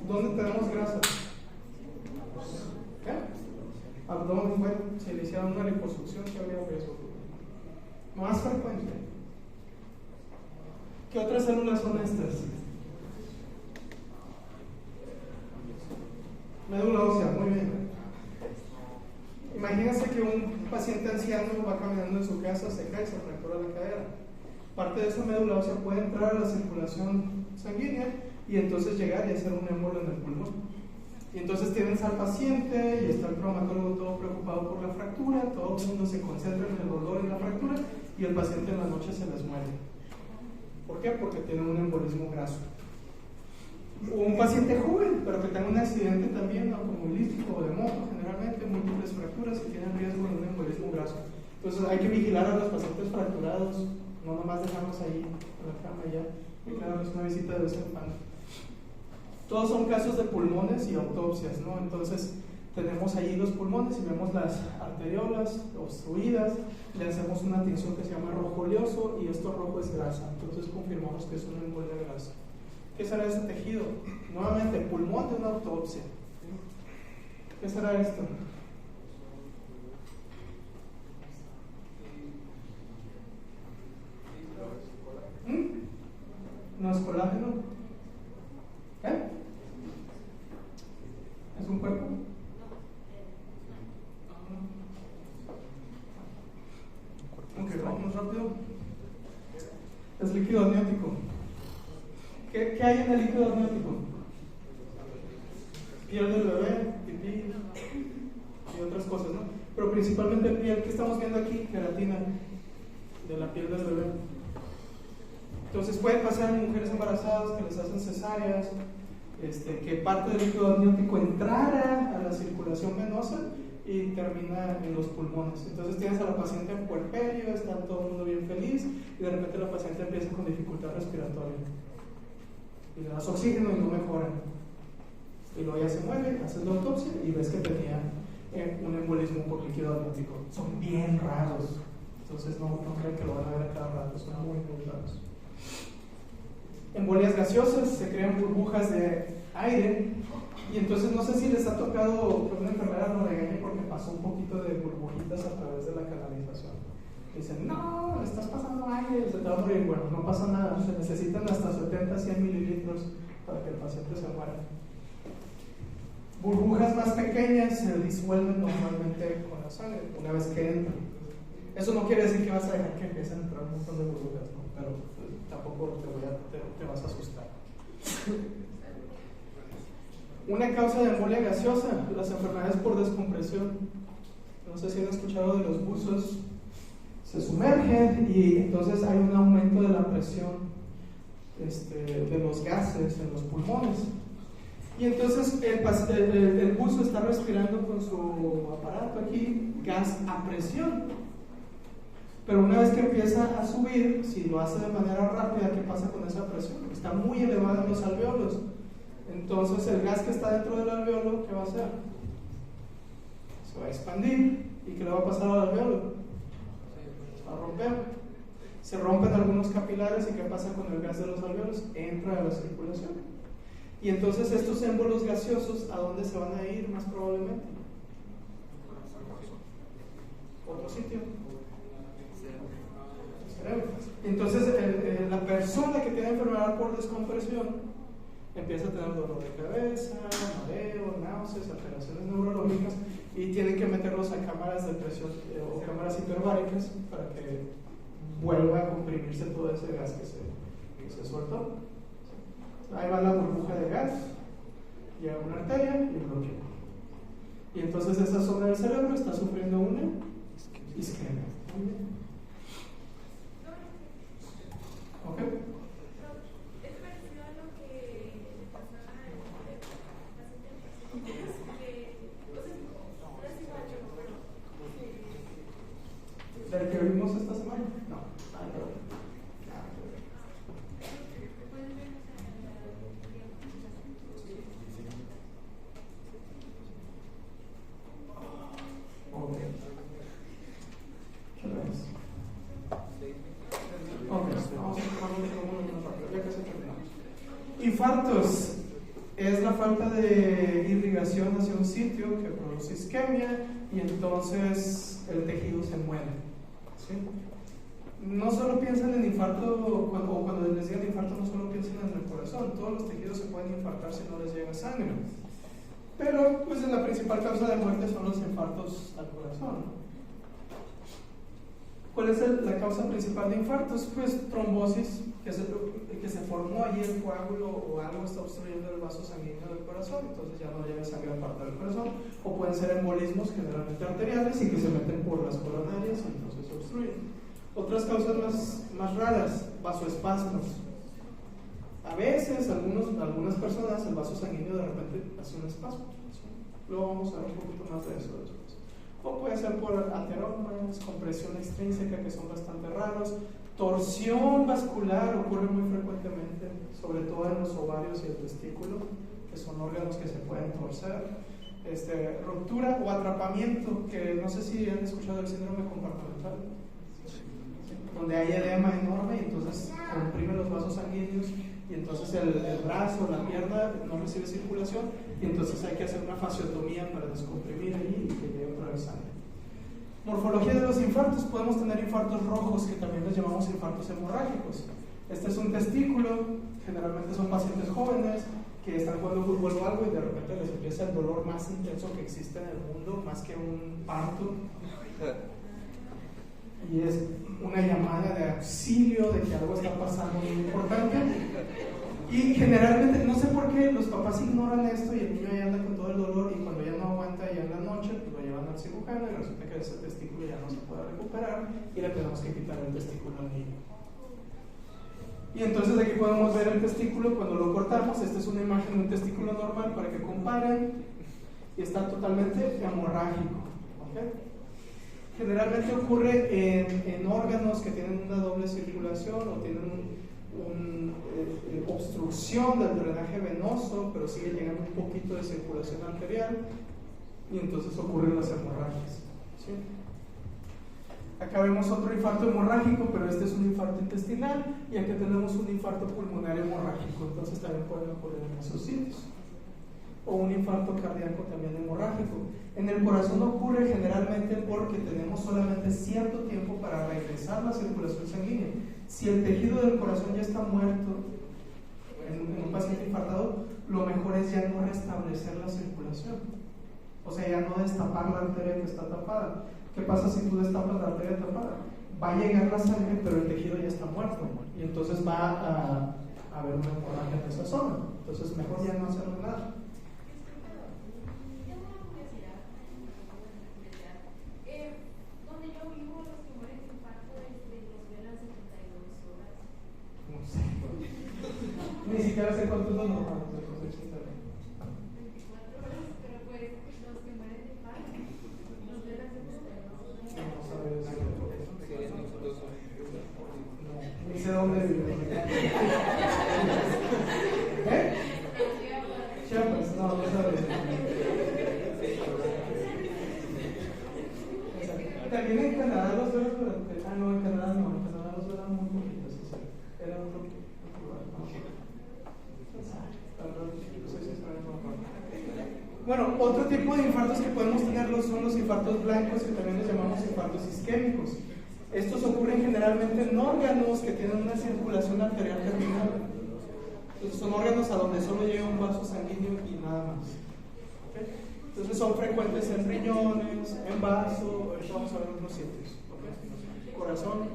¿Dónde tenemos grasa? ¿Qué? Abdomen, bueno, si le hicieran una liposucción, ¿qué habría riesgo? Más frecuente. ¿Qué otras células son estas? Médula ósea, muy bien. Imagínense que un paciente anciano va caminando en su casa, se cae y se fractura la cadera. Parte de esa médula ósea puede entrar a la circulación sanguínea y entonces llegar y hacer un émbolo en el pulmón. Y entonces tienes al paciente y está el traumatólogo todo preocupado por la fractura, todo el mundo se concentra en el dolor y la fractura y el paciente en la noche se les muere. ¿Por qué? Porque tiene un embolismo graso. O un paciente joven, pero que tenga un accidente también automovilístico o de moto, generalmente múltiples fracturas y tienen riesgo de un embolismo graso. Entonces hay que vigilar a los pacientes fracturados, no nomás dejarlos ahí en la cama ya, y darles una visita de vez en cuando. Todos son casos de pulmones y autopsias, ¿no? Entonces tenemos ahí los pulmones y vemos las arteriolas obstruidas, le hacemos una tinción que se llama rojo oleoso y esto rojo es grasa, entonces confirmamos que es una embolia de grasa. ¿Qué será ese tejido? Nuevamente, pulmón de una autopsia. ¿Qué será esto? ¿No es colágeno? ¿Qué? ¿Es un cuerpo? Ok, vamos rápido. Es líquido amniótico. ¿Qué hay en el líquido amniótico? Piel del bebé, pipí y otras cosas, ¿no? Pero principalmente piel, que estamos viendo aquí, queratina de la piel del bebé. Entonces puede pasar en mujeres embarazadas que les hacen cesáreas, que parte del líquido amniótico entrara a la circulación venosa y termina en los pulmones. Entonces tienes a la paciente en puerperio, está todo el mundo bien feliz y de repente la paciente empieza con dificultad respiratoria. Y le das oxígeno y no mejora. Y luego ya se mueve, haces la autopsia y ves que tenía un embolismo por líquido amniótico. Son bien raros. Entonces no creen que lo van a ver a cada rato, son muy raros. Embolias gaseosas, se crean burbujas de aire y entonces no sé si les ha tocado que una enfermera lo regañe porque pasó un poquito de burbujitas a través de la canalización. Dicen, no, le estás pasando aire, se te va a morir. Bueno, no pasa nada, se necesitan hasta 70, 100 mililitros para que el paciente se muera. Burbujas más pequeñas se disuelven normalmente con la sangre una vez que entran. Eso no quiere decir que vas a dejar que empiecen a entrar un montón de burbujas, ¿no? pero tampoco te vas a asustar. Una causa de embolia gaseosa, las enfermedades por descompresión. No sé si han escuchado de los buzos, se sumergen y entonces hay un aumento de la presión de los gases en los pulmones. Y entonces el buzo está respirando con su aparato aquí gas a presión. Pero una vez que empieza a subir, si lo hace de manera rápida, ¿qué pasa con esa presión? Está muy elevada en los alveolos. Entonces el gas que está dentro del alveolo, ¿qué va a hacer? Se va a expandir. ¿Y qué le va a pasar al alveolo? Se va a romper. Se rompen algunos capilares y ¿qué pasa con el gas de los alveolos? Entra a la circulación. Y entonces estos émbolos gaseosos, ¿a dónde se van a ir más probablemente? Otro sitio. Cerebro. Entonces la persona que tiene enfermedad por descompresión empieza a tener dolor de cabeza, mareo, náuseas, alteraciones neurológicas y tienen que meterlos a cámaras de presión o cámaras hiperbáricas para que vuelva a comprimirse todo ese gas que se soltó. Ahí va la burbuja de gas, llega a una arteria y bloquea. Y entonces esa zona del cerebro está sufriendo una isquemia. ¿Ok? Es parecido a lo que le pasaba al paciente que, o sea, no es igual, pero ¿Del que vimos esta semana? No. Ok. ¿Qué ves? Ok, vamos a ya casi terminamos. Infartos es la falta de irrigación hacia un sitio que produce isquemia y entonces el tejido se mueve. ¿Sí? No solo piensan en infarto, cuando les digan infarto, no solo piensan en el corazón, todos los tejidos se pueden infartar si no les llega sangre. Pero, pues, la principal causa de muerte son los infartos al corazón. ¿Cuál es la causa principal de infartos? Pues trombosis, que se formó allí el coágulo o algo está obstruyendo el vaso sanguíneo del corazón, entonces ya no llega sangre a parte del corazón, o pueden ser embolismos generalmente arteriales y que se meten por las coronarias y entonces se obstruyen. Otras causas más raras, vasoespasmos. A veces, algunas personas, el vaso sanguíneo de repente hace un espasmo. Luego vamos a ver un poquito más de eso después. O puede ser por ateromas, compresión extrínseca, que son bastante raros. Torsión vascular ocurre muy frecuentemente, sobre todo en los ovarios y el testículo, que son órganos que se pueden torcer. Ruptura o atrapamiento, que no sé si han escuchado el síndrome compartimental, donde hay edema enorme y entonces comprime los vasos sanguíneos y entonces el brazo, la pierna no recibe circulación y entonces hay que hacer una fasciotomía para descomprimir allí y que llegue otra vez sangre. Morfología de los infartos: podemos tener infartos rojos, que también les llamamos infartos hemorrágicos. Este es un testículo, generalmente son pacientes jóvenes que están jugando fútbol o algo y de repente les empieza el dolor más intenso que existe en el mundo, más que un parto. Y es una llamada de auxilio de que algo está pasando muy importante. Y generalmente, no sé por qué, los papás ignoran esto y el niño ya anda con todo el dolor y cuando ya no aguanta ya en la noche, pues lo llevan al cirujano y resulta que ese testículo ya no se puede recuperar y le tenemos que quitar el testículo al niño. Y entonces aquí podemos ver el testículo cuando lo cortamos. Esta es una imagen de un testículo normal para que comparen y está totalmente hemorrágico. ¿Okay? Generalmente ocurre en órganos que tienen una doble circulación o tienen obstrucción del drenaje venoso, pero sigue llegando un poquito de circulación arterial y entonces ocurren las hemorragias. ¿Sí? Acá vemos otro infarto hemorrágico, pero este es un infarto intestinal y aquí tenemos un infarto pulmonar hemorrágico, entonces también pueden ocurrir en esos sitios. O un infarto cardíaco también hemorrágico. En el corazón ocurre generalmente porque tenemos solamente cierto tiempo para regresar la circulación sanguínea. Si el tejido del corazón ya está muerto en un paciente infartado, lo mejor es ya no restablecer la circulación. O sea, ya no destapar la arteria que está tapada. ¿Qué pasa si tú destapas la arteria tapada? va a llegar la sangre, pero el tejido ya está muerto, y entonces va a haber una hemorragia en esa zona. Entonces mejor ya no hacerle nada. Tengo una curiosidad, donde yo vivo, los tumores de infarto los ven a 72 horas. No sé. Ni siquiera sé cuántos son los normales de los 80. 24 horas, pero pues los tumores de infarto los ven a 72 horas. No sabes eso. Ni sé dónde vive. Chiapas, no sabes. También en Canadá los duran durante. No, en Canadá no, en Canadá los duran muy poquitos. Era otro lugar. Bueno, otro tipo de infartos que podemos tener son los infartos blancos, que también los llamamos infartos isquémicos. Estos ocurren generalmente en órganos que tienen una circulación arterial terminal. Entonces son órganos a donde solo llega un vaso sanguíneo y nada más. ¿Okay? Entonces son frecuentes en riñones, en vaso, vamos a ver otros sitios. ¿Okay? Corazón.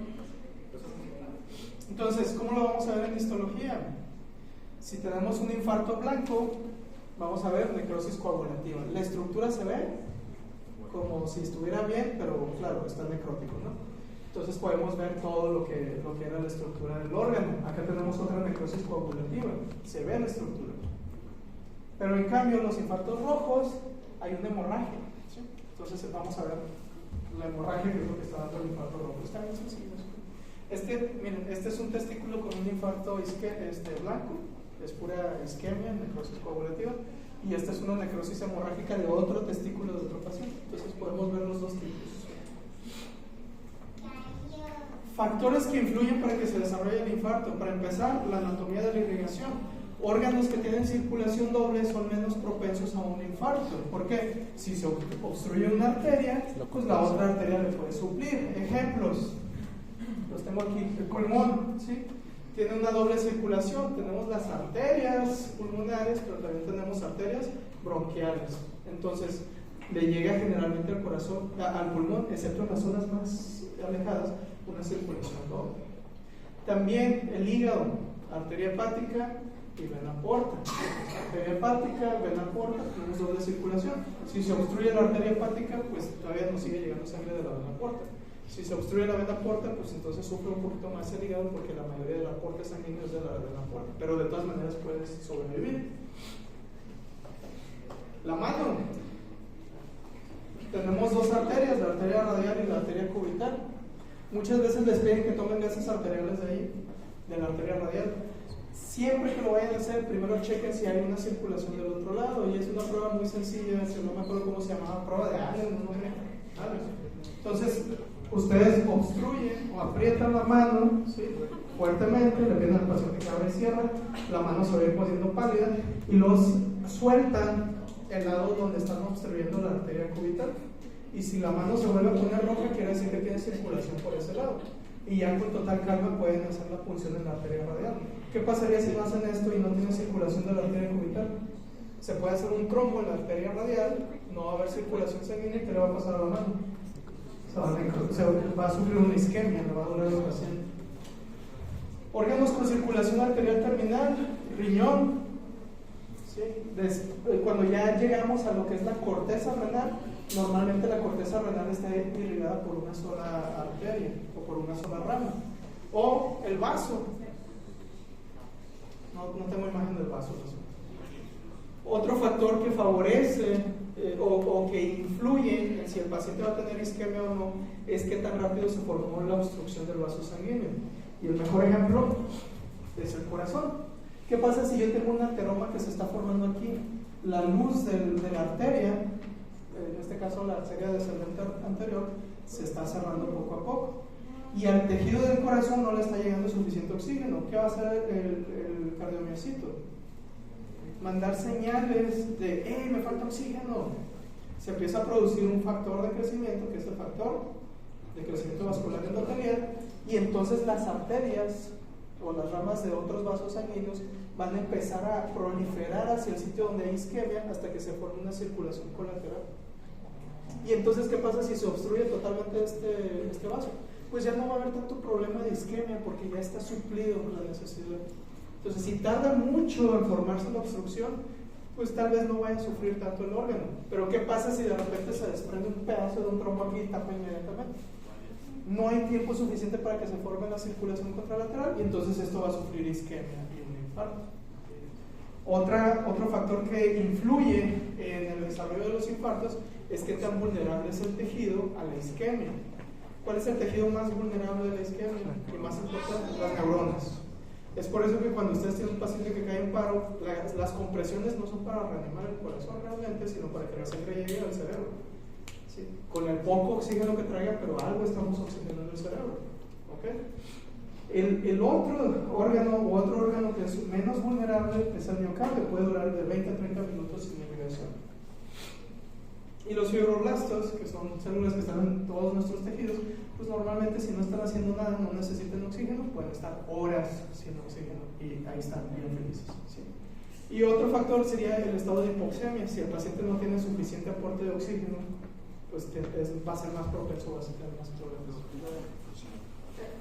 Entonces, ¿cómo lo vamos a ver en histología? Si tenemos un infarto blanco, vamos a ver necrosis coagulativa. La estructura se ve como si estuviera bien, pero claro, está necrótico, ¿no? Entonces podemos ver todo lo que era la estructura del órgano. Acá tenemos otra necrosis coagulativa, se ve la estructura. Pero en cambio, los infartos rojos, hay una hemorragia, ¿sí? Entonces vamos a ver la hemorragia, que es lo que está dando el infarto rojo. Está bien sencillo. Miren, este es un testículo con un infarto blanco, es pura isquemia, necrosis coagulativa, y esta es una necrosis hemorrágica de otro testículo de otro paciente. Entonces podemos ver los dos tipos. Factores que influyen para que se desarrolle el infarto. Para empezar, la anatomía de la irrigación. Órganos que tienen circulación doble son menos propensos a un infarto. ¿Por qué? Si se obstruye una arteria, pues la otra arteria le puede suplir. Ejemplos. Los tengo aquí. El pulmón, ¿sí? Tiene una doble circulación. Tenemos las arterias pulmonares, pero también tenemos arterias bronquiales. Entonces, le llega generalmente al corazón, al pulmón, excepto en las zonas más alejadas, una circulación doble. También el hígado, arteria hepática y vena porta. Arteria hepática, vena porta, tenemos doble circulación. Si se obstruye la arteria hepática, pues todavía no sigue llegando sangre de la vena porta. Si se obstruye la vena porta, pues entonces sufre un poquito más el hígado, porque la mayoría del aporte sanguíneo es de la vena porta. Pero de todas maneras puedes sobrevivir. La mano. Tenemos dos arterias, la arteria radial y la arteria cubital. Muchas veces les piden que tomen gases arteriales de ahí, de la arteria radial. Siempre que lo vayan a hacer, primero chequen si hay una circulación del otro lado, y es una prueba muy sencilla, no me acuerdo cómo se llamaba, prueba de Allen, no me acuerdo. Entonces, ustedes obstruyen o aprietan la mano, ¿sí?, fuertemente, le piden al paciente que abra y cierra, la mano se va a ir poniendo pálida, y los sueltan el lado donde están obstruyendo la arteria cubital. Y si la mano se vuelve a poner roja, quiere decir que tiene circulación por ese lado. Y ya con total calma pueden hacer la punción en la arteria radial. ¿Qué pasaría si no hacen esto y no tiene circulación de la arteria cubital? Se puede hacer un trombo en la arteria radial, no va a haber circulación sanguínea, ¿qué le va a pasar a la mano? Se va a sufrir una isquemia, le va a doler al paciente. Órganos con circulación arterial terminal, riñón. ¿Sí? Cuando ya llegamos a lo que es la corteza renal, normalmente la corteza renal está irrigada por una sola arteria o por una sola rama. O el vaso. No tengo imagen del vaso. Otro factor que favorece o que influye en si el paciente va a tener isquemia o no es qué tan rápido se formó la obstrucción del vaso sanguíneo. Y el mejor ejemplo es el corazón. ¿Qué pasa si yo tengo un ateroma que se está formando aquí? La luz de la arteria, en este caso la arteria descendente anterior, se está cerrando poco a poco. Y al tejido del corazón no le está llegando suficiente oxígeno. ¿Qué va a hacer el cardiomiocito? Mandar señales de, me falta oxígeno. Se empieza a producir un factor de crecimiento, que es el factor de crecimiento vascular endotelial, y entonces las arterias o las ramas de otros vasos sanguíneos van a empezar a proliferar hacia el sitio donde hay isquemia hasta que se forme una circulación colateral. Y entonces, ¿qué pasa si se obstruye totalmente este vaso? pues ya no va a haber tanto problema de isquemia porque ya está suplido la necesidad. Entonces, si tarda mucho en formarse la obstrucción, pues tal vez no vaya a sufrir tanto el órgano. Pero ¿qué pasa si de repente se desprende un pedazo de un trombo aquí y tapa inmediatamente? No hay tiempo suficiente para que se forme la circulación contralateral y entonces esto va a sufrir isquemia y un infarto. Otro factor que influye en el desarrollo de los infartos es qué tan vulnerable es el tejido a la isquemia. ¿Cuál es el tejido más vulnerable de la isquemia? Y más importante, las neuronas. Es por eso que cuando ustedes tienen un paciente que cae en paro, las compresiones no son para reanimar el corazón realmente, sino para que la sangre llegue al cerebro. ¿Sí? Con el poco oxígeno que traiga, pero algo estamos oxigenando el cerebro. ¿Okay? El otro órgano que es menos vulnerable es el miocardio, puede durar de 20 a 30 minutos sin irrigación. Y los fibroblastos, que son células que están en todos nuestros tejidos, pues normalmente si no están haciendo nada, no necesitan oxígeno, pueden estar horas sin oxígeno y ahí están bien felices. ¿Sí? Y otro factor sería el estado de hipoxemia. Si el paciente no tiene suficiente aporte de oxígeno, pues va a ser más propenso, va a tener más problemas.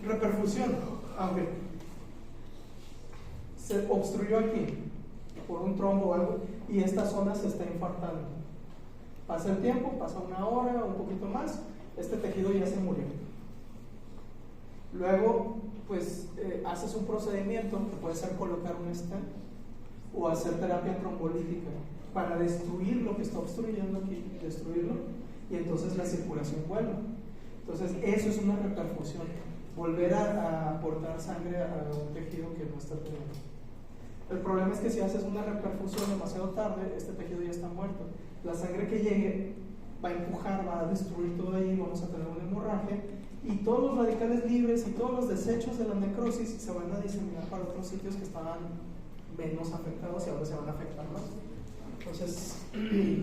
Reperfusión, aunque se obstruyó aquí por un trombo o algo y esta zona se está infartando. Pasa el tiempo, pasa una hora, un poquito más, este tejido ya se murió. Luego, pues haces un procedimiento que puede ser colocar un stent o hacer terapia trombolítica para destruir lo que está obstruyendo aquí, destruirlo, y entonces la circulación vuelve. Entonces, eso es una reperfusión. Volver a aportar sangre a un tejido que no está teniendo. El problema es que si haces una reperfusión demasiado tarde, este tejido ya está muerto. La sangre que llegue va a empujar, va a destruir todo ahí, vamos a tener una hemorragia y todos los radicales libres y todos los desechos de la necrosis se van a diseminar para otros sitios que estaban menos afectados y ahora se van a afectar más. Entonces,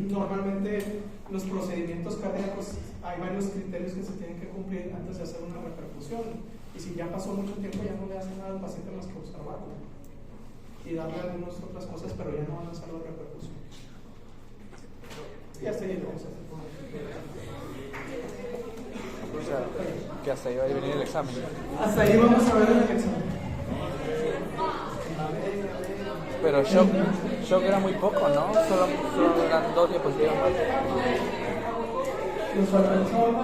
normalmente los procedimientos cardíacos hay varios criterios que se tienen que cumplir antes de hacer una reperfusión. Y si ya pasó mucho tiempo, ya no le hacen nada al paciente más que observarlo y darle algunas otras cosas, pero ya no van a hacer la repercusión. Y hasta ahí vamos a hacer. O sea, que hasta ahí va a venir el examen. Hasta ahí vamos a ver el examen. Pero shock era muy poco, ¿no? Solo eran 2 diapositivas más. Nos falta el shock.